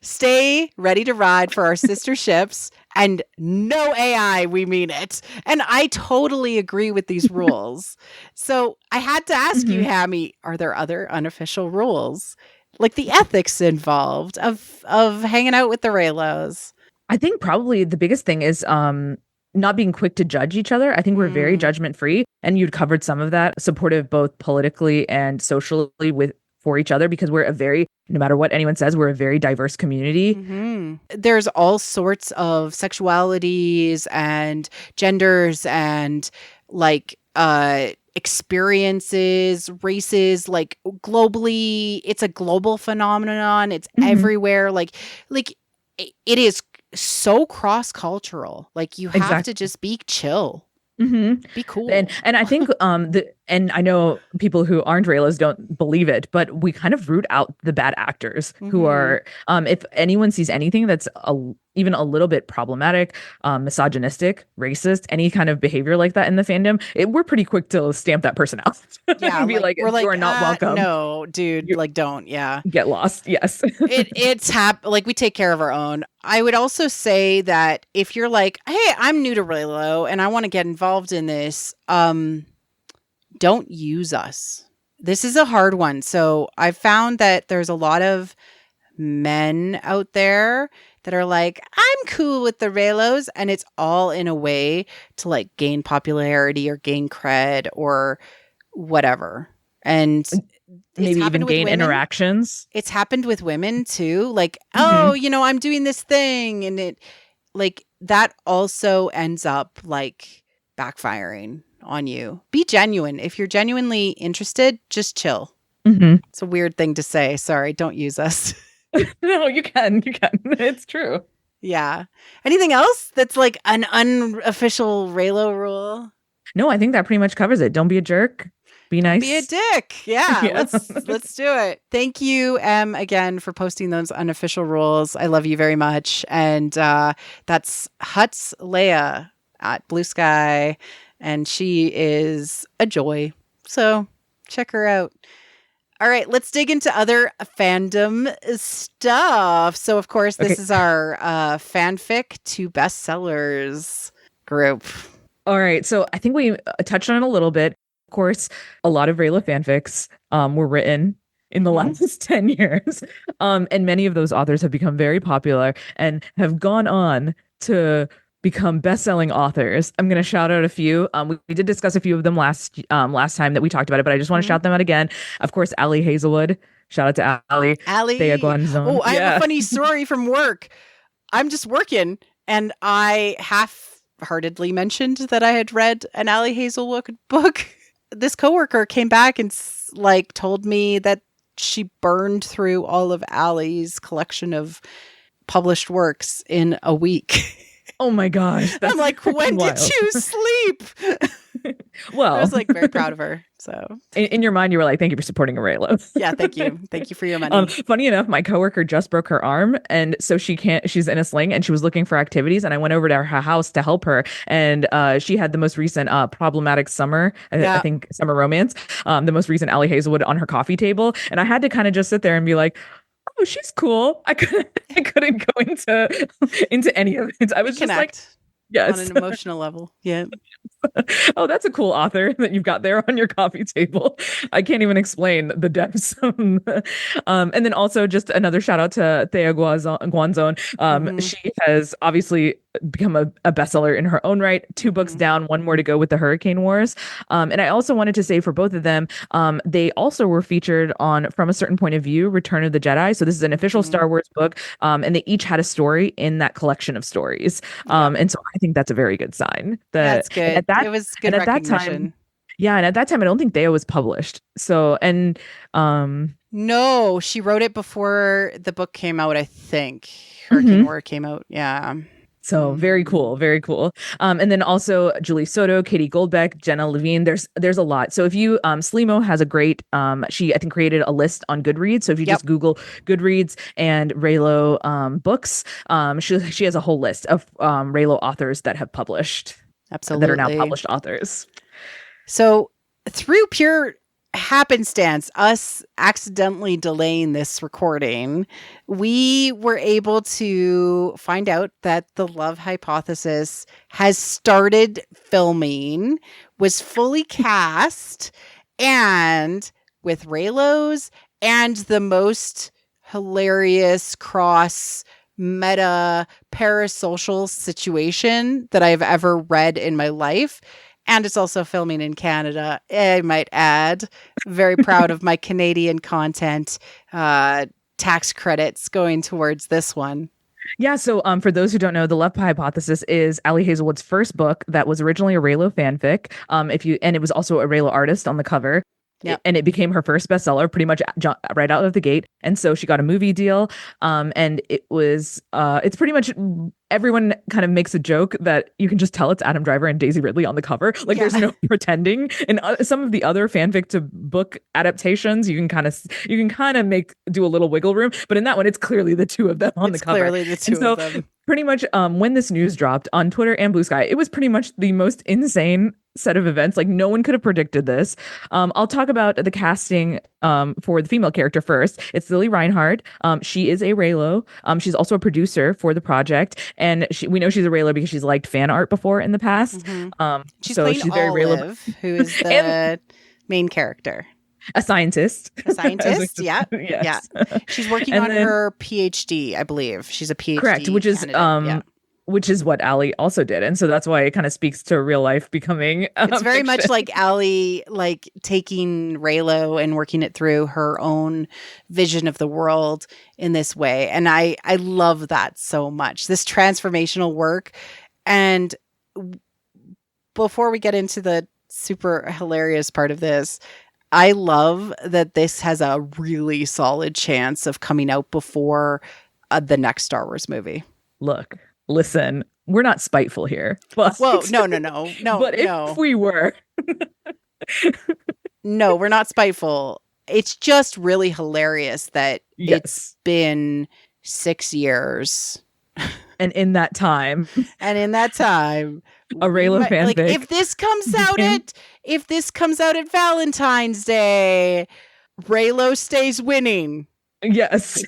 Stay ready to ride for our sister ships, and no AI, we mean it. And I totally agree with these rules. So I had to ask you, Hammy, are there other unofficial rules? Like the ethics involved of hanging out with the Reylos? I think probably the biggest thing is not being quick to judge each other. I think we're very judgment free, and you'd covered some of that, supportive both politically and socially for each other, because we're no matter what anyone says, we're a very diverse community. There's all sorts of sexualities and genders and like experiences, races, like globally. It's a global phenomenon. It's everywhere. Like it is so cross-cultural. Like you have to just be chill. Be cool. And I think and I know people who aren't Reylos don't believe it, but we kind of root out the bad actors who are if anyone sees anything that's even a little bit problematic, misogynistic, racist, any kind of behavior like that in the fandom, we're pretty quick to stamp that person out. Yeah, be like, you are not welcome. No, dude, don't. Yeah, get lost. Yes, it's like we take care of our own. I would also say that if you're like, hey, I'm new to Reylo and I want to get involved in this, don't use us. This is a hard one. So I've found that there's a lot of men out there that are like, I'm cool with the Reylos, and it's all in a way to like gain popularity or gain cred or whatever. And maybe even gain interactions. It's happened with women too. Like, oh, I'm doing this thing, and it like that also ends up like backfiring on you. Be genuine. If you're genuinely interested, just chill. It's a weird thing to say. Sorry, don't use us. No, you can. It's true. Yeah. Anything else that's like an unofficial Reylo rule? No, I think that pretty much covers it. Don't be a jerk. Be nice. Be a dick. Yeah. Let's do it. Thank you, again, for posting those unofficial rules. I love you very much. And that's Huts Leia at Blue Sky, and she is a joy. So check her out. All right, let's dig into other fandom stuff. So, of course, this is our fanfic to bestsellers group. All right, so I think we touched on it a little bit. Of course, a lot of Reylo fanfics were written in the last 10 years. And many of those authors have become very popular and have gone on to become best-selling authors. I'm going to shout out a few. We did discuss a few of them last time that we talked about it, but I just want to shout them out again. Of course, Ali Hazelwood. Shout out to Ali. Oh, I have a funny story from work. I'm just working, and I half-heartedly mentioned that I had read an Ali Hazelwood book. This coworker came back and told me that she burned through all of Ali's collection of published works in a week. Oh my gosh. I'm like, when did you sleep? Well, I was like very proud of her. So in your mind, you were like, thank you for supporting a Reylo. Yeah, thank you. Thank you for your money. Funny enough, my coworker just broke her arm, and so she's in a sling, and she was looking for activities, and I went over to her house to help her, and she had the most recent problematic summer, I think summer romance, the most recent Ali Hazelwood on her coffee table, and I had to kind of just sit there and be like, oh, she's cool. I couldn't go into any of it. I was just like, yes, on an emotional level. Yeah. Oh, that's a cool author that you've got there on your coffee table. I can't even explain the depths. And then also just another shout out to Thea Guanzon. She has obviously become a bestseller in her own right. 2 books down, 1 more to go with the Hurricane Wars. And I also wanted to say for both of them, they also were featured on From a Certain Point of View, Return of the Jedi. So this is an official Star Wars book. And they each had a story in that collection of stories. And so I think that's a very good sign. That's good. It was good recognition. And at that time, I don't think Thea was published. So, and no, she wrote it before the book came out, I think. Hurricane War came out. Yeah. So very cool, very cool. And then also Julie Soto, Katie Goldbeck, Jenna Levine. There's a lot. So if you Slimo has a great she I think created a list on Goodreads. So if you just Google Goodreads and Reylo books, she has a whole list of Reylo authors that have published. Absolutely. That are now published authors. So through pure happenstance, us accidentally delaying this recording, we were able to find out that the Love Hypothesis has started filming, was fully cast, and with Reylos and the most hilarious cross meta parasocial situation that I've ever read in my life. And it's also filming in Canada, I might add. Very proud of my Canadian content, tax credits going towards this one. Yeah, so for those who don't know, The Love Hypothesis is Ali Hazelwood's first book that was originally a Reylo fanfic. And it was also a Reylo artist on the cover. Yep. And it became her first bestseller pretty much right out of the gate. And so she got a movie deal. And it was, it's pretty much, everyone kind of makes a joke that you can just tell it's Adam Driver and Daisy Ridley on the cover. Like there's no pretending. And some of the other fanfic to book adaptations, you can kind of do a little wiggle room. But in that one, it's clearly the two of them on the cover. Clearly the two of them. Pretty much when this news dropped on Twitter and Blue Sky, it was pretty much the most insane set of events. Like no one could have predicted this. I'll talk about the casting for the female character first. It's Lily Reinhardt. She is a Reylo. She's also a producer for the project, and we know she's a Reylo because she's liked fan art before in the past. She's very Reylo, who is the main character. A scientist. Yeah. Yes. Yeah. She's working on her PhD, I believe. She's a PhD. Correct, which is which is what Allie also did. And so that's why it kind of speaks to real life becoming it's very fiction. much like Allie, like taking Reylo and working it through her own vision of the world in this way. And I love that so much, this transformational work. And before we get into the super hilarious part of this, I love that this has a really solid chance of coming out before the next Star Wars movie. Look, listen, we're not spiteful here. But whoa, no. But if we were. No, we're not spiteful. It's just really hilarious that it's been 6 years. And in that time, a Reylo fanfic. Like, if this comes out at Valentine's Day, Reylo stays winning. Yes,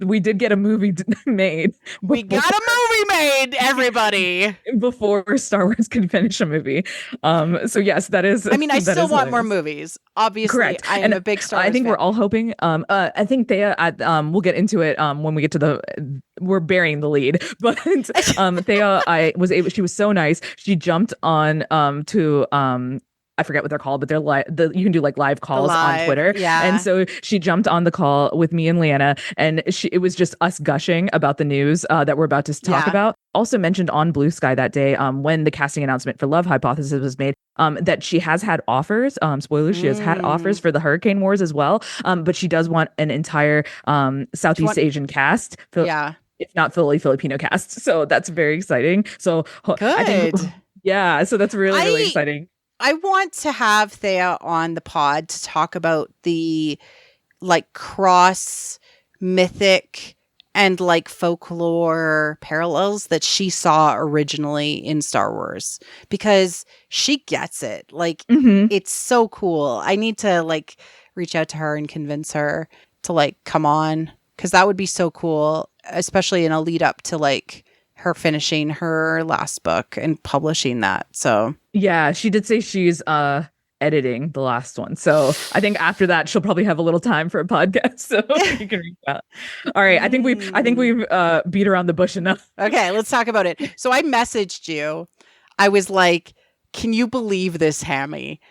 we did get a movie made. We got a movie made, everybody. Before Star Wars can finish a movie. So yes, that is. I mean, I still want more movies. Obviously, correct. I am a big Star Wars I think fan. we're all hoping. I think Thea. We'll get into it when we get to the. We're burying the lead, but Thea, she was so nice. She jumped on to I forget what they're called, but they're you can do like live calls on Twitter. Yeah. And so she jumped on the call with me and Leanna, and it was just us gushing about the news that we're about to talk about. Also mentioned on Blue Sky that day, when the casting announcement for Love Hypothesis was made, that she has had offers. Spoilers, she has had offers for the Hurricane Wars as well. But she does want an entire Southeast Asian cast. If not fully Filipino cast. So that's very exciting. So good. I think, so that's really exciting. I want to have Thea on the pod to talk about the like cross mythic and like folklore parallels that she saw originally in Star Wars, because she gets it. Like it's so cool. I need to like reach out to her and convince her to like come on, because that would be so cool, especially in a lead up to like her finishing her last book and publishing that. So yeah, she did say she's editing the last one. So I think after that she'll probably have a little time for a podcast. So you can reach out. All right. I think we've beat around the bush enough. Okay, let's talk about it. So I messaged you. I was like, can you believe this, Hammy?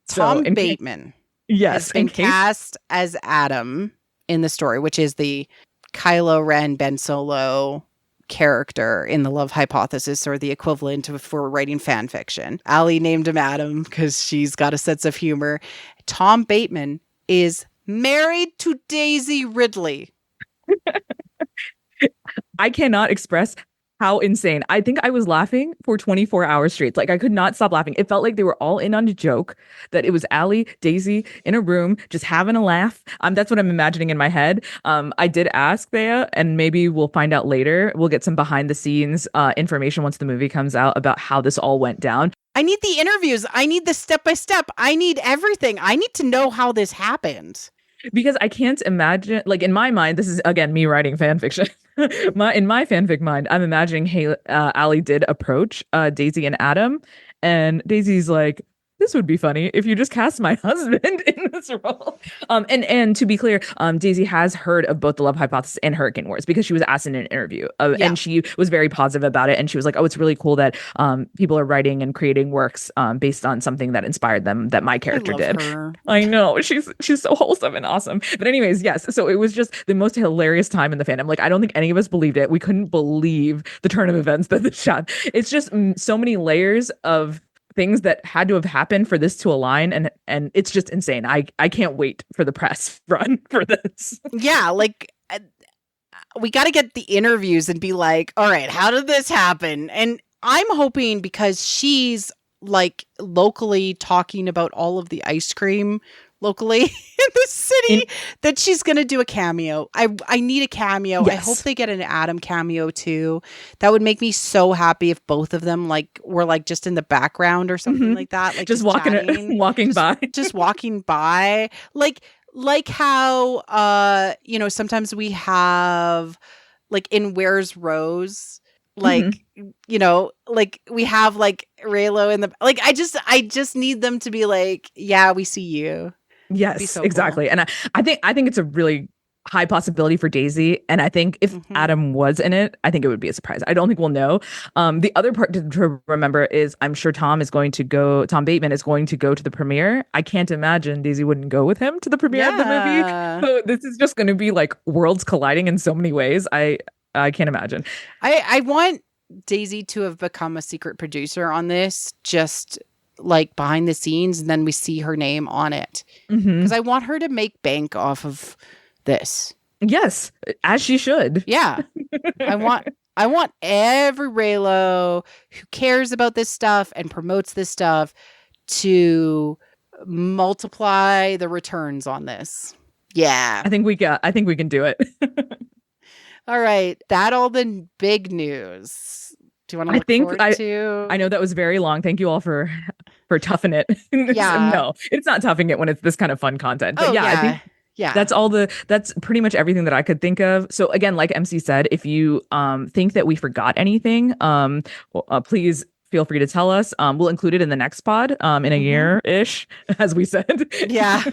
Tom Bateman has been cast as Adam in the story, which is the Kylo Ren Ben Solo character in the Love Hypothesis, or the equivalent of for writing fan fiction. Allie named him Adam because she's got a sense of humor. Tom Bateman is married to Daisy Ridley. I cannot express how insane. I think I was laughing for 24 hours straight. Like, I could not stop laughing. It felt like they were all in on a joke, that it was Allie, Daisy in a room just having a laugh. That's what I'm imagining in my head. I did ask Thea, and maybe we'll find out later. We'll get some behind the scenes information once the movie comes out about how this all went down. I need the interviews. I need the step-by-step. I need everything. I need to know how this happened. Because I can't imagine, like, in my mind, this is, again, me writing fan fiction. In my fanfic mind, I'm imagining Allie did approach Daisy and Adam, and Daisy's like, this would be funny if you just cast my husband in this role. And to be clear, Daisy has heard of both the Love Hypothesis and Hurricane Wars, because she was asked in an interview, and she was very positive about it. And she was like, "Oh, it's really cool that people are writing and creating works based on something that inspired them, that my character did." Her. I know, she's so wholesome and awesome. But anyways, yes. So it was just the most hilarious time in the fandom. Like, I don't think any of us believed it. We couldn't believe the turn of events that this shot. It's just so many layers of things that had to have happened for this to align, and it's just insane. I can't wait for the press run for this. Yeah, like we got to get the interviews and be like, all right, how did this happen? And I'm hoping, because she's like locally talking about all of the ice cream locally in the city, that she's gonna do a cameo. I need a cameo. Yes. I hope they get an Adam cameo too. That would make me so happy if both of them like were like just in the background or something like that, like just walking by, like how sometimes we have like in Where's Rose, like like we have like Reylo in the, like I just need them to be like, yeah, we see you. Yes, so exactly. Cool. And I think it's a really high possibility for Daisy. And I think if Adam was in it, I think it would be a surprise. I don't think we'll know. The other part to remember is I'm sure Tom Bateman is going to go to the premiere. I can't imagine Daisy wouldn't go with him to the premiere of the movie. So this is just going to be like worlds colliding in so many ways. I can't imagine. I want Daisy to have become a secret producer on this, just like behind the scenes, and then we see her name on it. Because I want her to make bank off of this. Yes, as she should. Yeah. I want every Reylo who cares about this stuff and promotes this stuff to multiply the returns on this. Yeah. I think we can do it. All right. All the big news. Do you want to look forward to? I know that was very long. Thank you all for toughing it. Yeah. No, it's not toughing it when it's this kind of fun content. But I think that's pretty much everything that I could think of. So again, like MC said, if you think that we forgot anything, please feel free to tell us. We'll include it in the next pod in a year-ish, as we said. Yeah.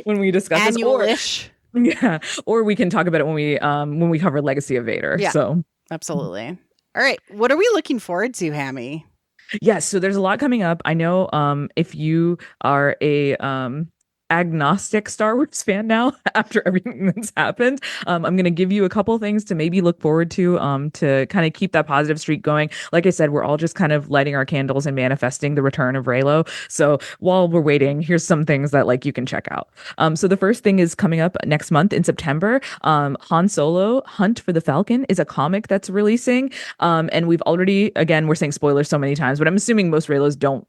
When we discuss annual-ish. Yeah. Or we can talk about it when we cover Legacy of Vader. Yeah. So absolutely. All right. What are we looking forward to, Hammy? Yes. So there's a lot coming up. I know if you are a agnostic Star Wars fan now after everything that's happened, I'm going to give you a couple things to maybe look forward to kind of keep that positive streak going. Like I said, we're all just kind of lighting our candles and manifesting the return of Reylo. So while we're waiting, here's some things that like you can check out. So the first thing is coming up next month in September. Han Solo Hunt for the Falcon is a comic that's releasing. And we've already, again, we're saying spoilers so many times, but I'm assuming most Reylos don't,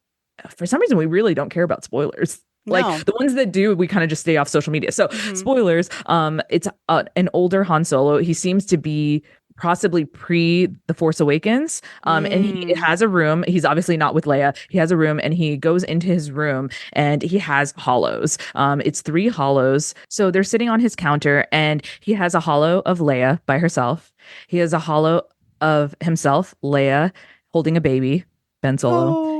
for some reason, we really don't care about spoilers. Like the ones that do, we kind of just stay off social media. So spoilers, it's an older Han Solo. He seems to be possibly pre The Force Awakens. And he has a room. He's obviously not with Leia. He has a room and he goes into his room and he has hollows. It's 3 hollows. So they're sitting on his counter and he has a hollow of Leia by herself. He has a hollow of himself, Leia, holding a baby, Ben Solo. Oh.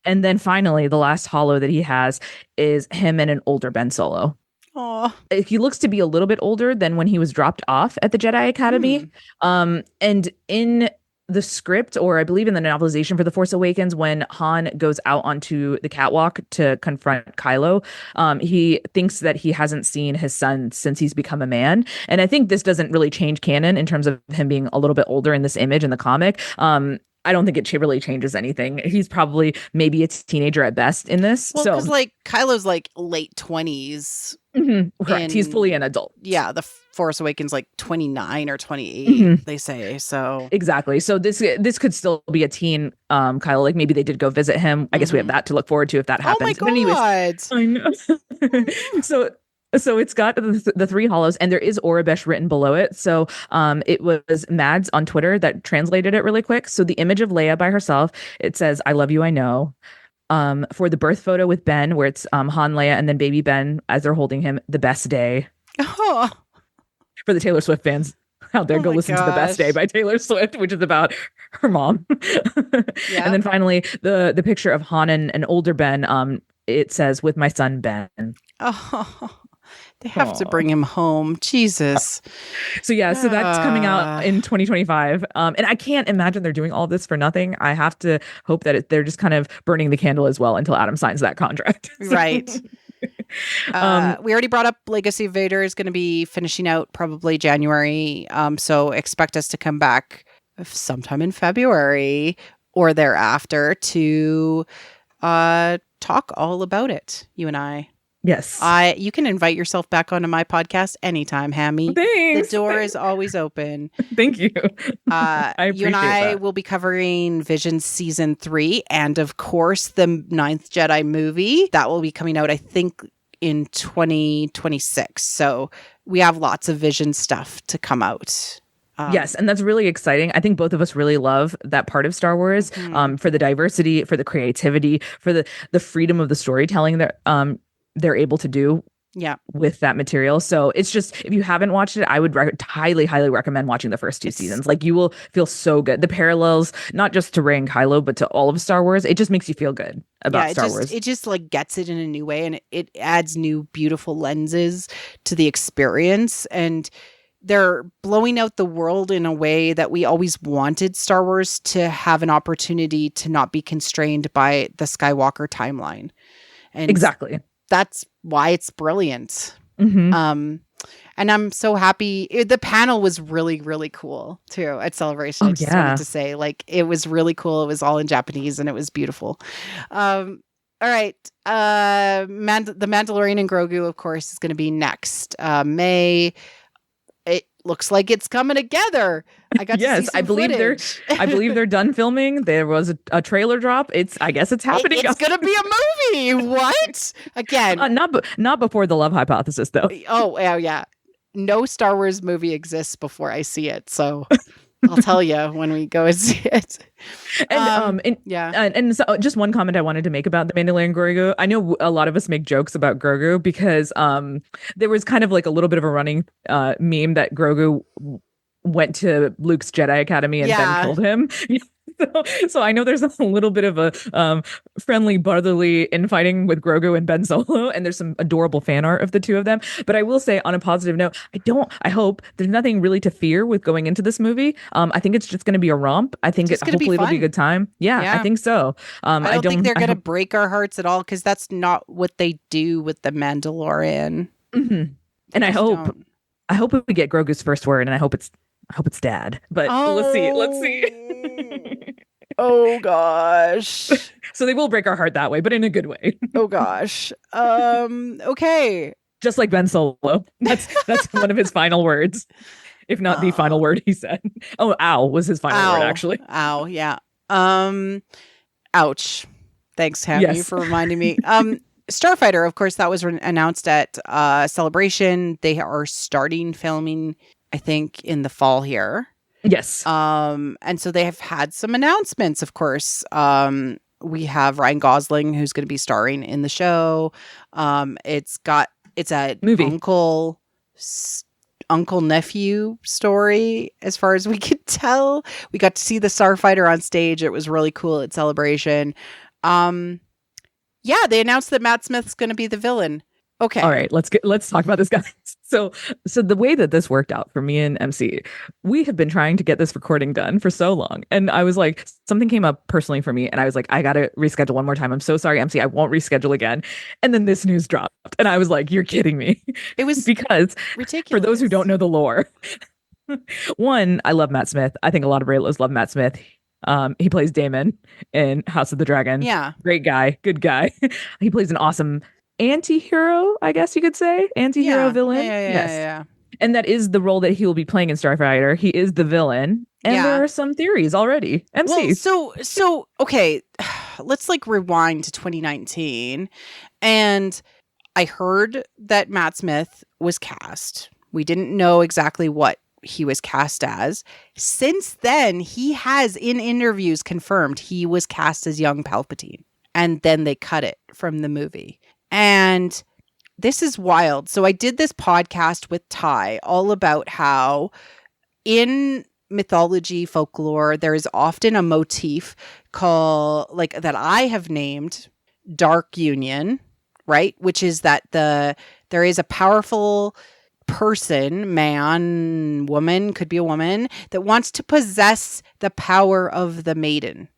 And then finally, the last hollow that he has is him and an older Ben Solo. Aww. He looks to be a little bit older than when he was dropped off at the Jedi Academy. And in the script, or I believe in the novelization for The Force Awakens, when Han goes out onto the catwalk to confront Kylo, he thinks that he hasn't seen his son since he's become a man. And I think this doesn't really change canon in terms of him being a little bit older in this image in the comic. I don't think it really changes anything. He's probably maybe a teenager at best in this. Well, because like Kylo's like late 20s. Correct. He's fully an adult. Yeah, The Force Awakens like 29 or 28, they say. So exactly. So this could still be a teen Kylo. Like maybe they did go visit him. I guess we have that to look forward to if that happens. Oh my God. I know. So it's got the 3 hollows, and there is Aurebesh written below it. So it was Mads on Twitter that translated it really quick. So the image of Leia by herself, it says, "I love you, I know." For the birth photo with Ben, where it's Han, Leia, and then baby Ben as they're holding him, "The Best Day." Oh. For the Taylor Swift fans out there, go listen to "The Best Day" by Taylor Swift, which is about her mom. And then finally, the picture of Han and an older Ben, it says, "With my son Ben." Oh. They have to bring him home. Jesus. So that's coming out in 2025. And I can't imagine they're doing all this for nothing. I have to hope that they're just kind of burning the candle as well until Adam signs that contract. Right. We already brought up Legacy of Vader is going to be finishing out probably January. So expect us to come back sometime in February or thereafter to talk all about it, you and I. Yes. You can invite yourself back onto my podcast anytime, Hammy. Thanks. The door is always open. Thank you. I appreciate you and I will be covering Vision Season 3 and, of course, the 9th Jedi movie. That will be coming out, I think, in 2026. So we have lots of Vision stuff to come out. Yes, and that's really exciting. I think both of us really love that part of Star Wars, for the diversity, for the creativity, for the freedom of the storytelling that they're able to do Yeah. with that material. So it's just, if you haven't watched it, I would highly, highly recommend watching the first two seasons. Like, you will feel so good. The parallels, not just to Rey and Kylo, but to all of Star Wars, it just makes you feel good about Star Wars. It just like gets it in a new way, and it adds new beautiful lenses to the experience. And they're blowing out the world in a way that we always wanted Star Wars to have an opportunity to not be constrained by the Skywalker timeline. And exactly. That's why it's brilliant. Mm-hmm. And I'm so happy. The panel was really, really cool too at Celebration. I just wanted to say, like, it was really cool. It was all in Japanese and it was beautiful. All right. The Mandalorian and Grogu, of course, is going to be next May. It looks like it's coming together. I got to see some footage. I believe they're done filming. There was a trailer drop. I guess it's happening. It's going to be a movie. What? Again, not before The Love Hypothesis, though. Oh, yeah. No Star Wars movie exists before I see it. So I'll tell you when we go and see it. And so just one comment I wanted to make about the Mandalorian Grogu. I know a lot of us make jokes about Grogu because there was kind of like a little bit of a running meme that Grogu went to Luke's Jedi Academy and then killed him. So I know there's a little bit of a friendly brotherly infighting with Grogu and Ben Solo, and there's some adorable fan art of the two of them. But I will say, on a positive note, I hope there's nothing really to fear with going into this movie. I think it's just going to be a romp. I think hopefully it'll be a good time. Yeah, I think so. I don't think they're going to break our hearts at all, because that's not what they do with the Mandalorian. Mm-hmm. And I hope we get Grogu's first word, and I hope it's Dad. But let's see. Oh gosh. So they will break our heart that way, but in a good way. Oh gosh. Okay. Just like Ben Solo. That's one of his final words, if not the final word he said. Oh, ow was his final word, actually. Ow, yeah. Ouch. Thanks, Hammy, for reminding me. Starfighter, of course, that was announced at Celebration. They are starting filming, I think, in the fall here. Yes. And so they have had some announcements, of course. We have Ryan Gosling, who's going to be starring in the show. It's a movie uncle nephew story, as far as we could tell. We got to see the Starfighter on stage. It was really cool at Celebration. Yeah, they announced that Matt Smith's going to be the villain. Okay. All right, let's talk about this, guys. So the way that this worked out for me and MC, we have been trying to get this recording done for so long. And I was like, something came up personally for me, and I was like, I got to reschedule one more time. I'm so sorry, MC. I won't reschedule again. And then this news dropped, and I was like, you're kidding me. It was because ridiculous. For those who don't know the lore, one, I love Matt Smith. I think a lot of Reylos love Matt Smith. He plays Daemon in House of the Dragon. Yeah. Great guy. Good guy. He plays an awesome anti-hero, I guess you could say. Anti-hero villain. Yeah. And that is the role that he will be playing in Starfighter. He is the villain. And there are some theories already. MC. Well, so okay, let's like rewind to 2019. And I heard that Matt Smith was cast. We didn't know exactly what he was cast as. Since then, he has in interviews confirmed he was cast as young Palpatine. And then they cut it from the movie. And this is wild. So I did this podcast with Ty all about how in mythology, folklore, there is often a motif called, like, that I have named Dark Union, right? Which is that there is a powerful person, man, woman, could be a woman, that wants to possess the power of the maiden.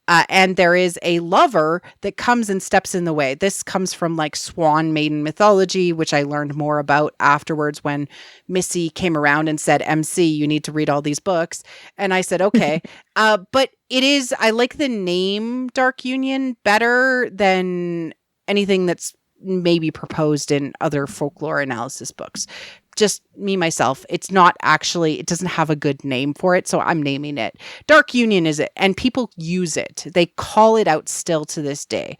And there is a lover that comes and steps in the way. This comes from like swan maiden mythology, which I learned more about afterwards when Missy came around and said, MC, you need to read all these books. And I said, okay. But I like the name Dark Union better than anything that's maybe proposed in other folklore analysis books. Just me, myself. It doesn't have a good name for it. So I'm naming it. Dark Union is it. And people use it. They call it out still to this day.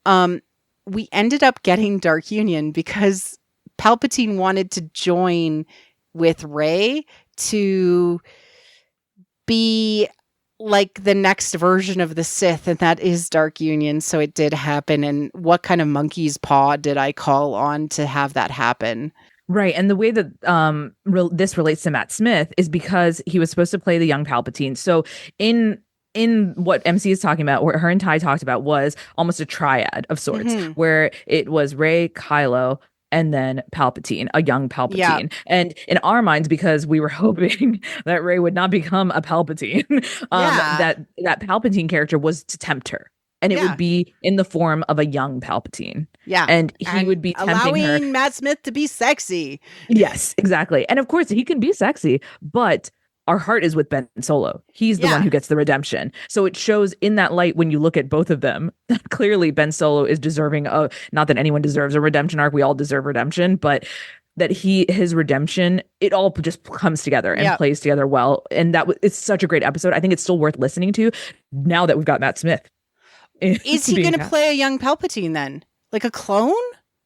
We ended up getting Dark Union because Palpatine wanted to join with Rey to be like the next version of the Sith, and that is Dark Union. So it did happen. And what kind of monkey's paw did I call on to have that happen? Right. And the way that this relates to Matt Smith is because he was supposed to play the young Palpatine. So in what MC is talking about, what her and Ty talked about, was almost a triad of sorts, where it was Rey, Kylo, and then Palpatine, a young Palpatine. Yeah. And in our minds, because we were hoping that Rey would not become a Palpatine, that Palpatine character was to tempt her. And it would be in the form of a young Palpatine. Yeah. And he would be tempting her. Allowing Matt Smith to be sexy. Yes, exactly. And of course, he can be sexy, but our heart is with Ben Solo. He's the one who gets the redemption. So it shows in that light, when you look at both of them, that clearly Ben Solo is deserving of, not that anyone deserves a redemption arc, we all deserve redemption, but that his redemption, it all just comes together and plays together well. And it's such a great episode. I think it's still worth listening to now that we've got Matt Smith. Is he going to play a young Palpatine then? Like a clone?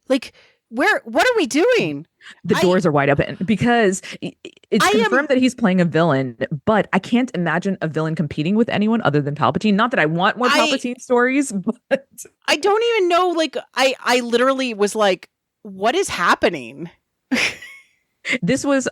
Like, what are we doing? The doors are wide open because it's confirmed that he's playing a villain, but I can't imagine a villain competing with anyone other than Palpatine. Not that I want more Palpatine stories, but I don't even know. Like, I literally was like, what is happening? This was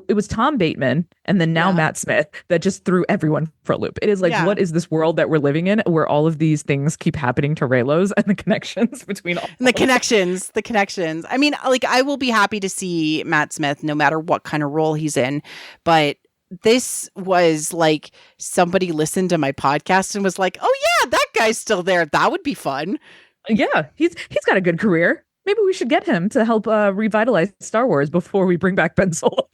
it was Tom Bateman and then now Matt Smith that just threw everyone for a loop. It is like, what is this world that we're living in where all of these things keep happening to Reylos, and the connections between all and the connections. I mean, like, I will be happy to see Matt Smith no matter what kind of role he's in, but this was like somebody listened to my podcast and was like, oh yeah, that guy's still there. That would be fun. Yeah, he's got a good career. Maybe we should get him to help revitalize Star Wars before we bring back Ben Solo.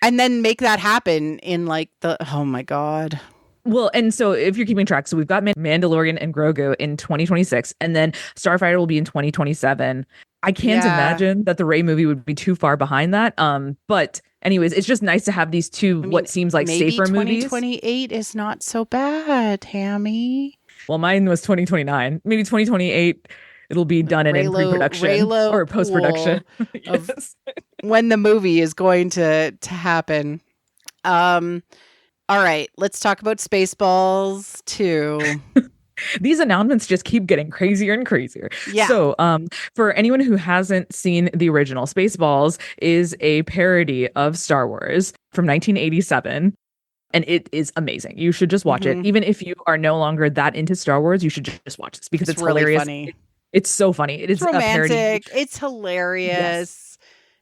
And then make that happen in like oh my God. Well, and so if you're keeping track, so we've got Mandalorian and Grogu in 2026, and then Starfighter will be in 2027. I can't imagine that the Rey movie would be too far behind that. But anyways, it's just nice to have these two, what seems like safer movies. 2028 is not so bad, Tammy. Well, mine was 2029. Maybe 2028. It'll be done in pre-production or post-production. Yes. When the movie is going to happen. All right, let's talk about Spaceballs 2. These announcements just keep getting crazier and crazier. Yeah. So for anyone who hasn't seen the original, Spaceballs is a parody of Star Wars from 1987. And it is amazing. You should just watch it. Even if you are no longer that into Star Wars, you should just watch this because it's really hilarious. Funny. It's so funny. It's romantic. It's hilarious. Yes.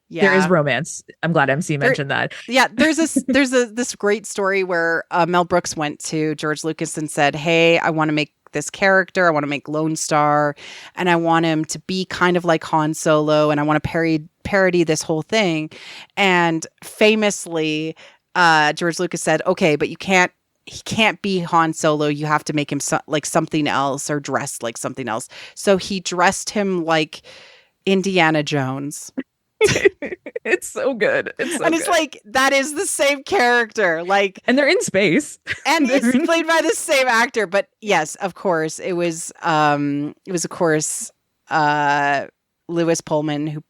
Yeah. There is romance. I'm glad MC mentioned that. Yeah, there's this great story where Mel Brooks went to George Lucas and said, "Hey, I want to make this character. I want to make Lone Star, and I want him to be kind of like Han Solo, and I want to parody this whole thing." And famously, George Lucas said, "Okay, but he can't be Han Solo. You have to make him like something else or dressed like something else." So he dressed him like Indiana Jones. It's so good. It's like, that is the same character. Like, and they're in space. And it's played by the same actor. But yes, of course, it was of course Lewis Pullman who,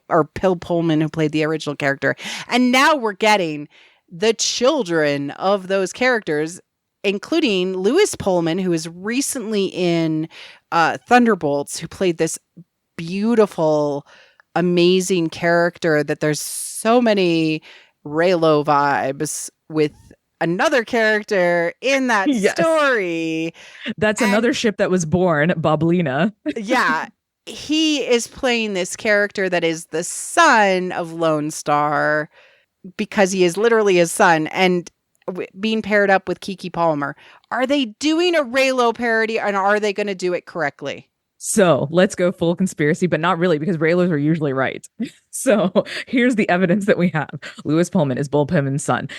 or Bill Pullman who played the original character. And now we're getting the children of those characters, including Lewis Pullman, who is recently in Thunderbolts, who played this beautiful, amazing character that there's so many Reylo vibes with another character in that story. That's another ship that was born, Boblina. Yeah. He is playing this character that is the son of Lone Star, because he is literally his son, and being paired up with Keke Palmer. Are they doing a Reylo parody, and are they going to do it correctly? So let's go full conspiracy, but not really, because Reylos are usually right. So here's the evidence that we have. Lewis Pullman is Bill Pullman's son.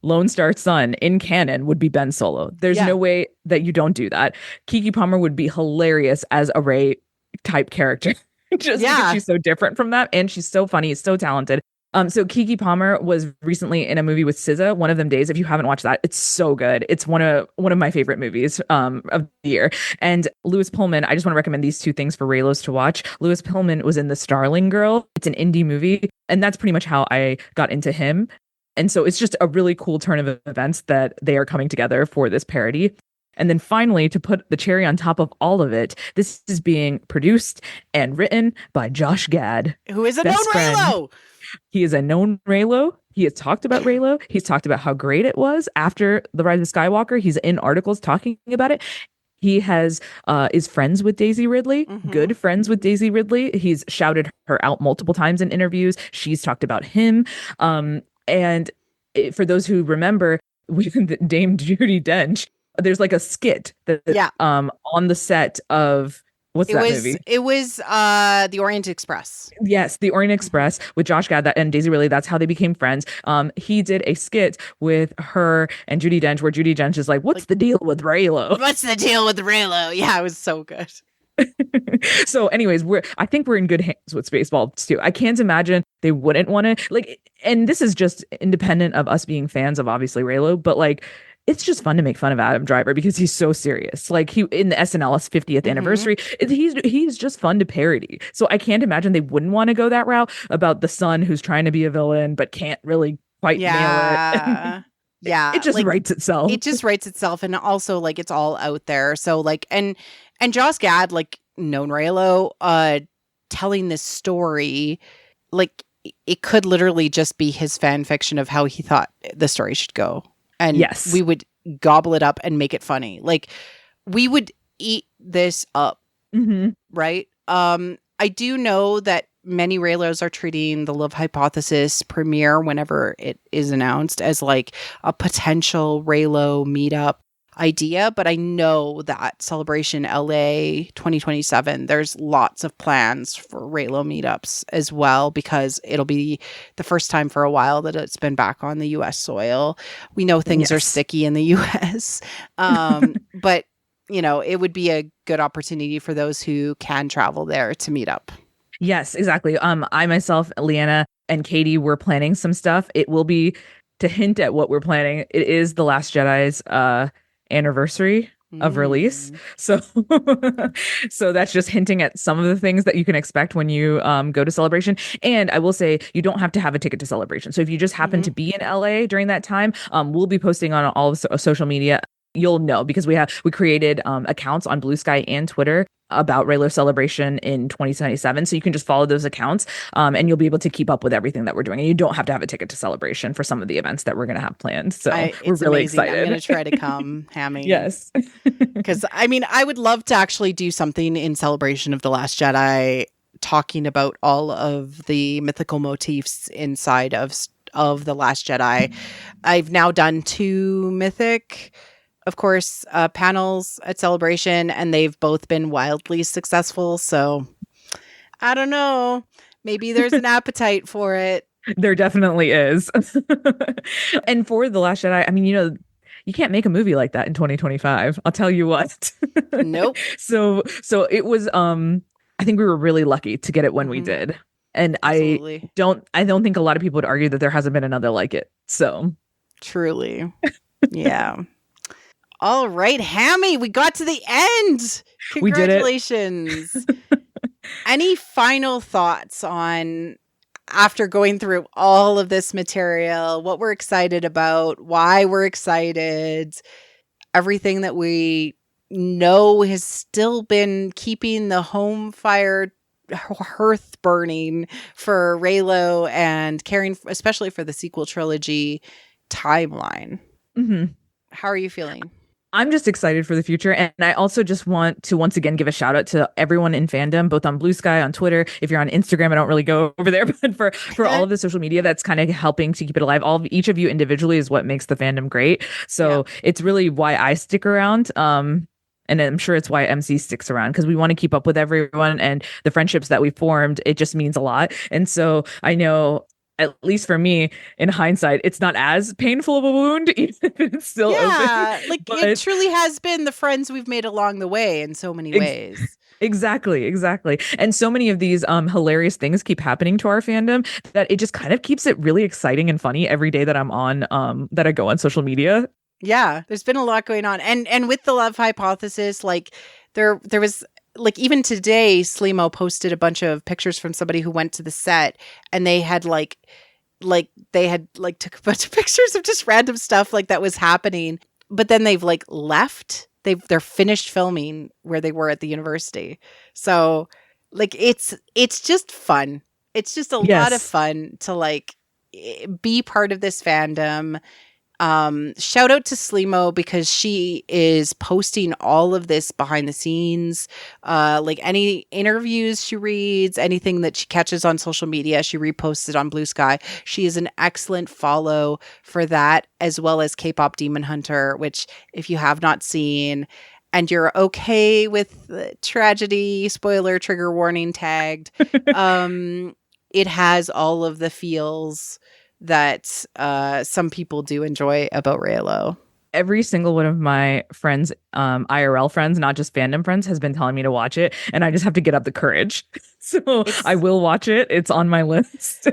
Lone Star's son in canon would be Ben Solo. There's no way that you don't do that. Keke Palmer would be hilarious as a Rey type character. Just because she's so different from that, and she's so funny, so talented. So Keke Palmer was recently in a movie with SZA, One of Them Days. If you haven't watched that, it's so good. It's one of my favorite movies of the year. And Lewis Pullman, I just want to recommend these two things for Reylos to watch. Lewis Pullman was in The Starling Girl. It's an indie movie, and that's pretty much how I got into him. And so it's just a really cool turn of events that they are coming together for this parody. And then finally, to put the cherry on top of all of it, this is being produced and written by Josh Gad, who is a known Reylo. He is a known Reylo. He has talked about Reylo. He's talked about how great it was after The Rise of Skywalker. He's in articles talking about it. He has is friends with Daisy Ridley, good friends with Daisy Ridley. He's shouted her out multiple times in interviews. She's talked about him. And for those who remember, with Dame Judi Dench, there's like a skit that on the set of movie? It was The Orient Express. Yes, The Orient Express with Josh Gad and Daisy Ridley. That's how they became friends. He did a skit with her and Judi Dench where Judi Dench is like, "What's the deal with Reylo? What's the deal with Reylo?" Yeah, it was so good. So anyways, I think we're in good hands with Spaceballs too. I can't imagine they wouldn't want to and this is just independent of us being fans of obviously Reylo, but it's just fun to make fun of Adam Driver because he's so serious. He in the SNL's 50th anniversary, he's just fun to parody. So I can't imagine they wouldn't want to go that route about the son who's trying to be a villain but can't really quite nail it. Yeah. It just writes itself. It just writes itself, and also it's all out there. So and Josh Gad, known Reylo, telling this story, it could literally just be his fan fiction of how he thought the story should go. And we would gobble it up and make it funny. We would eat this up, right? I do know that many Reylos are treating the Love Hypothesis premiere whenever it is announced as a potential Reylo meetup idea. But I know that Celebration LA 2027, there's lots of plans for Reylo meetups as well, because it'll be the first time for a while that it's been back on the US soil. We know things are sticky in the US, but it would be a good opportunity for those who can travel there to meet up. Yes, exactly. I myself, Leanna and Katie, were planning some stuff. It will be, to hint at what we're planning, it is The Last Jedi's anniversary of release. So that's just hinting at some of the things that you can expect when you go to Celebration. And I will say, you don't have to have a ticket to Celebration. So if you just happen to be in LA during that time, we'll be posting on all of social media. You'll know because we created accounts on Blue Sky and Twitter about Reylo Celebration in 2077. So you can just follow those accounts and you'll be able to keep up with everything that we're doing. And you don't have to have a ticket to Celebration for some of the events that we're going to have planned. So we're really excited. I'm going to try to come, Hammy. Yes. Because I would love to actually do something in celebration of The Last Jedi, talking about all of the mythical motifs inside of The Last Jedi. I've now done 2 mythic, of course, panels at Celebration, and they've both been wildly successful. So I don't know. Maybe there's an appetite for it. There definitely is. And for The Last Jedi, you can't make a movie like that in 2025. I'll tell you what. Nope. So it was, I think we were really lucky to get it when we did. And absolutely. I don't think a lot of people would argue that there hasn't been another like it. So truly. Yeah. All right, Hammy, we got to the end. Congratulations. We did it. Any final thoughts on, after going through all of this material, what we're excited about, why we're excited, everything that we know has still been keeping the home fire hearth burning for Reylo and caring, especially for the sequel trilogy timeline? How are you feeling? I'm just excited for the future. And I also just want to once again give a shout out to everyone in fandom, both on Blue Sky, on Twitter. If you're on Instagram, I don't really go over there, but for all of the social media that's kind of helping to keep it alive. Each of you individually is what makes the fandom great. So it's really why I stick around. And I'm sure it's why MC sticks around, because we want to keep up with everyone, and the friendships that we formed, it just means a lot. And so I know, at least for me, in hindsight, it's not as painful of a wound, even if it's still open. It truly has been the friends we've made along the way in so many ways. Exactly. And so many of these hilarious things keep happening to our fandom that it just kind of keeps it really exciting and funny every day that I'm on, that I go on social media. Yeah, there's been a lot going on. And with the Love Hypothesis, there was, even today, Slimo posted a bunch of pictures from somebody who went to the set, and they had like they had like took a bunch of pictures of just random stuff like that was happening, but then they've like left. They're finished filming where they were at the university. So like it's just fun. It's just a lot of fun to like be part of this fandom. Shout out to Slimo because she is posting all of this behind the scenes, like any interviews she reads, anything that she catches on social media, she reposts it on Blue Sky. She is an excellent follow for that, as well as K-pop Demon Hunter, which if you have not seen and you're okay with tragedy, spoiler, trigger warning tagged, it has all of the feels that some people do enjoy about Reylo. Every single one of my friends, IRL friends, not just fandom friends, has been telling me to watch it, and I just have to get up the courage. So I will watch it. It's on my list.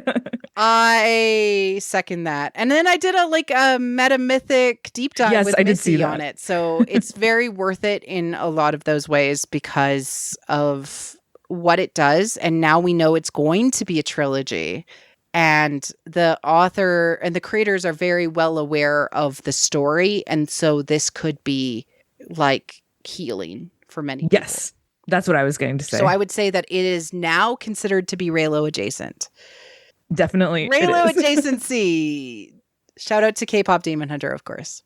I second that. And then I did a meta mythic deep dive with Missy on it. So it's very worth it in a lot of those ways because of what it does. And now we know it's going to be a trilogy. And the author and the creators are very well aware of the story. And so this could be like healing for many people. Yes, that's what I was going to say. So I would say that it is now considered to be Reylo adjacent. Definitely. Reylo adjacency. Shout out to K-pop Demon Hunter, of course.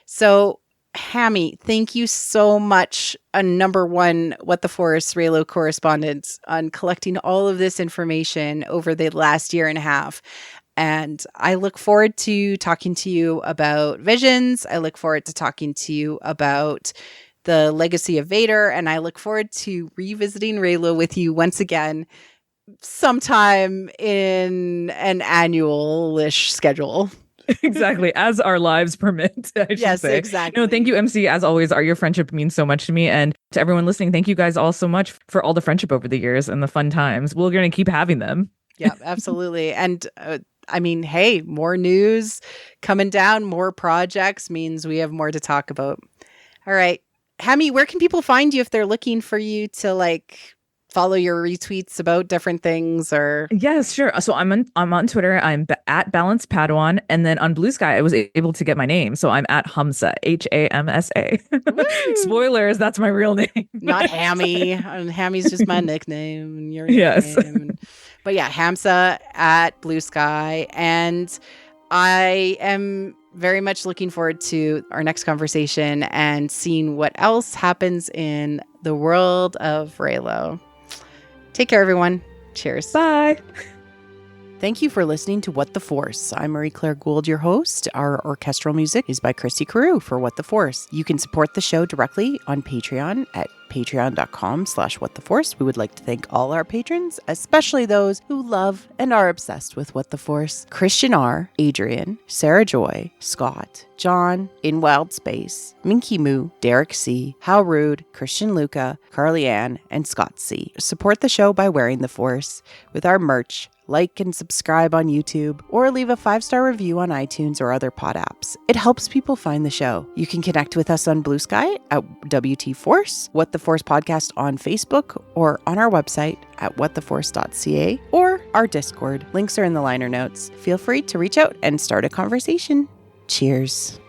So Hammy, thank you so much, a number one What the Force Reylo correspondent, on collecting all of this information over the last year and a half. And I look forward to talking to you about Visions. I look forward to talking to you about the Legacy of Vader. And I look forward to revisiting Reylo with you once again sometime in an annual-ish schedule. Exactly, as our lives permit. Yes, say. Exactly. No, thank you, MC. As always, your friendship means so much to me, and to everyone listening, thank you guys all so much for all the friendship over the years and the fun times. We're going to keep having them. Yeah, absolutely. And I mean, hey, more news coming down, more projects means we have more to talk about. All right, Hammy, where can people find you if they're looking for you to like follow your retweets about different things? Or yes, sure. So I'm on Twitter. I'm at Balance Padawan, and then on Blue Sky I was able to get my name, so I'm at Hamsa, HAMSA. Spoilers, that's my real name. Not Hammy. Hammy's just my nickname and your nickname. But yeah, Hamsa at Blue Sky. And I am very much looking forward to our next conversation and seeing what else happens in the world of Reylo. Take care, everyone. Cheers. Bye. Thank you for listening to What the Force. I'm Marie-Claire Gould, your host. Our orchestral music is by Christy Carew for What the Force. You can support the show directly on Patreon at patreon.com/whattheforce. We would like to thank all our patrons, especially those who love and are obsessed with What the Force. Christian R., Adrian, Sarah Joy, Scott, John, In Wild Space, Minky Moo, Derek C., How Rude, Christian Luca, Carly Ann, and Scott C. Support the show by wearing the Force with our merch. Like and subscribe on YouTube, or leave a 5-star review on iTunes or other pod apps. It helps people find the show. You can connect with us on Blue Sky at WT Force, What the Force Podcast on Facebook, or on our website at whattheforce.ca, or our Discord. Links are in the liner notes. Feel free to reach out and start a conversation. Cheers.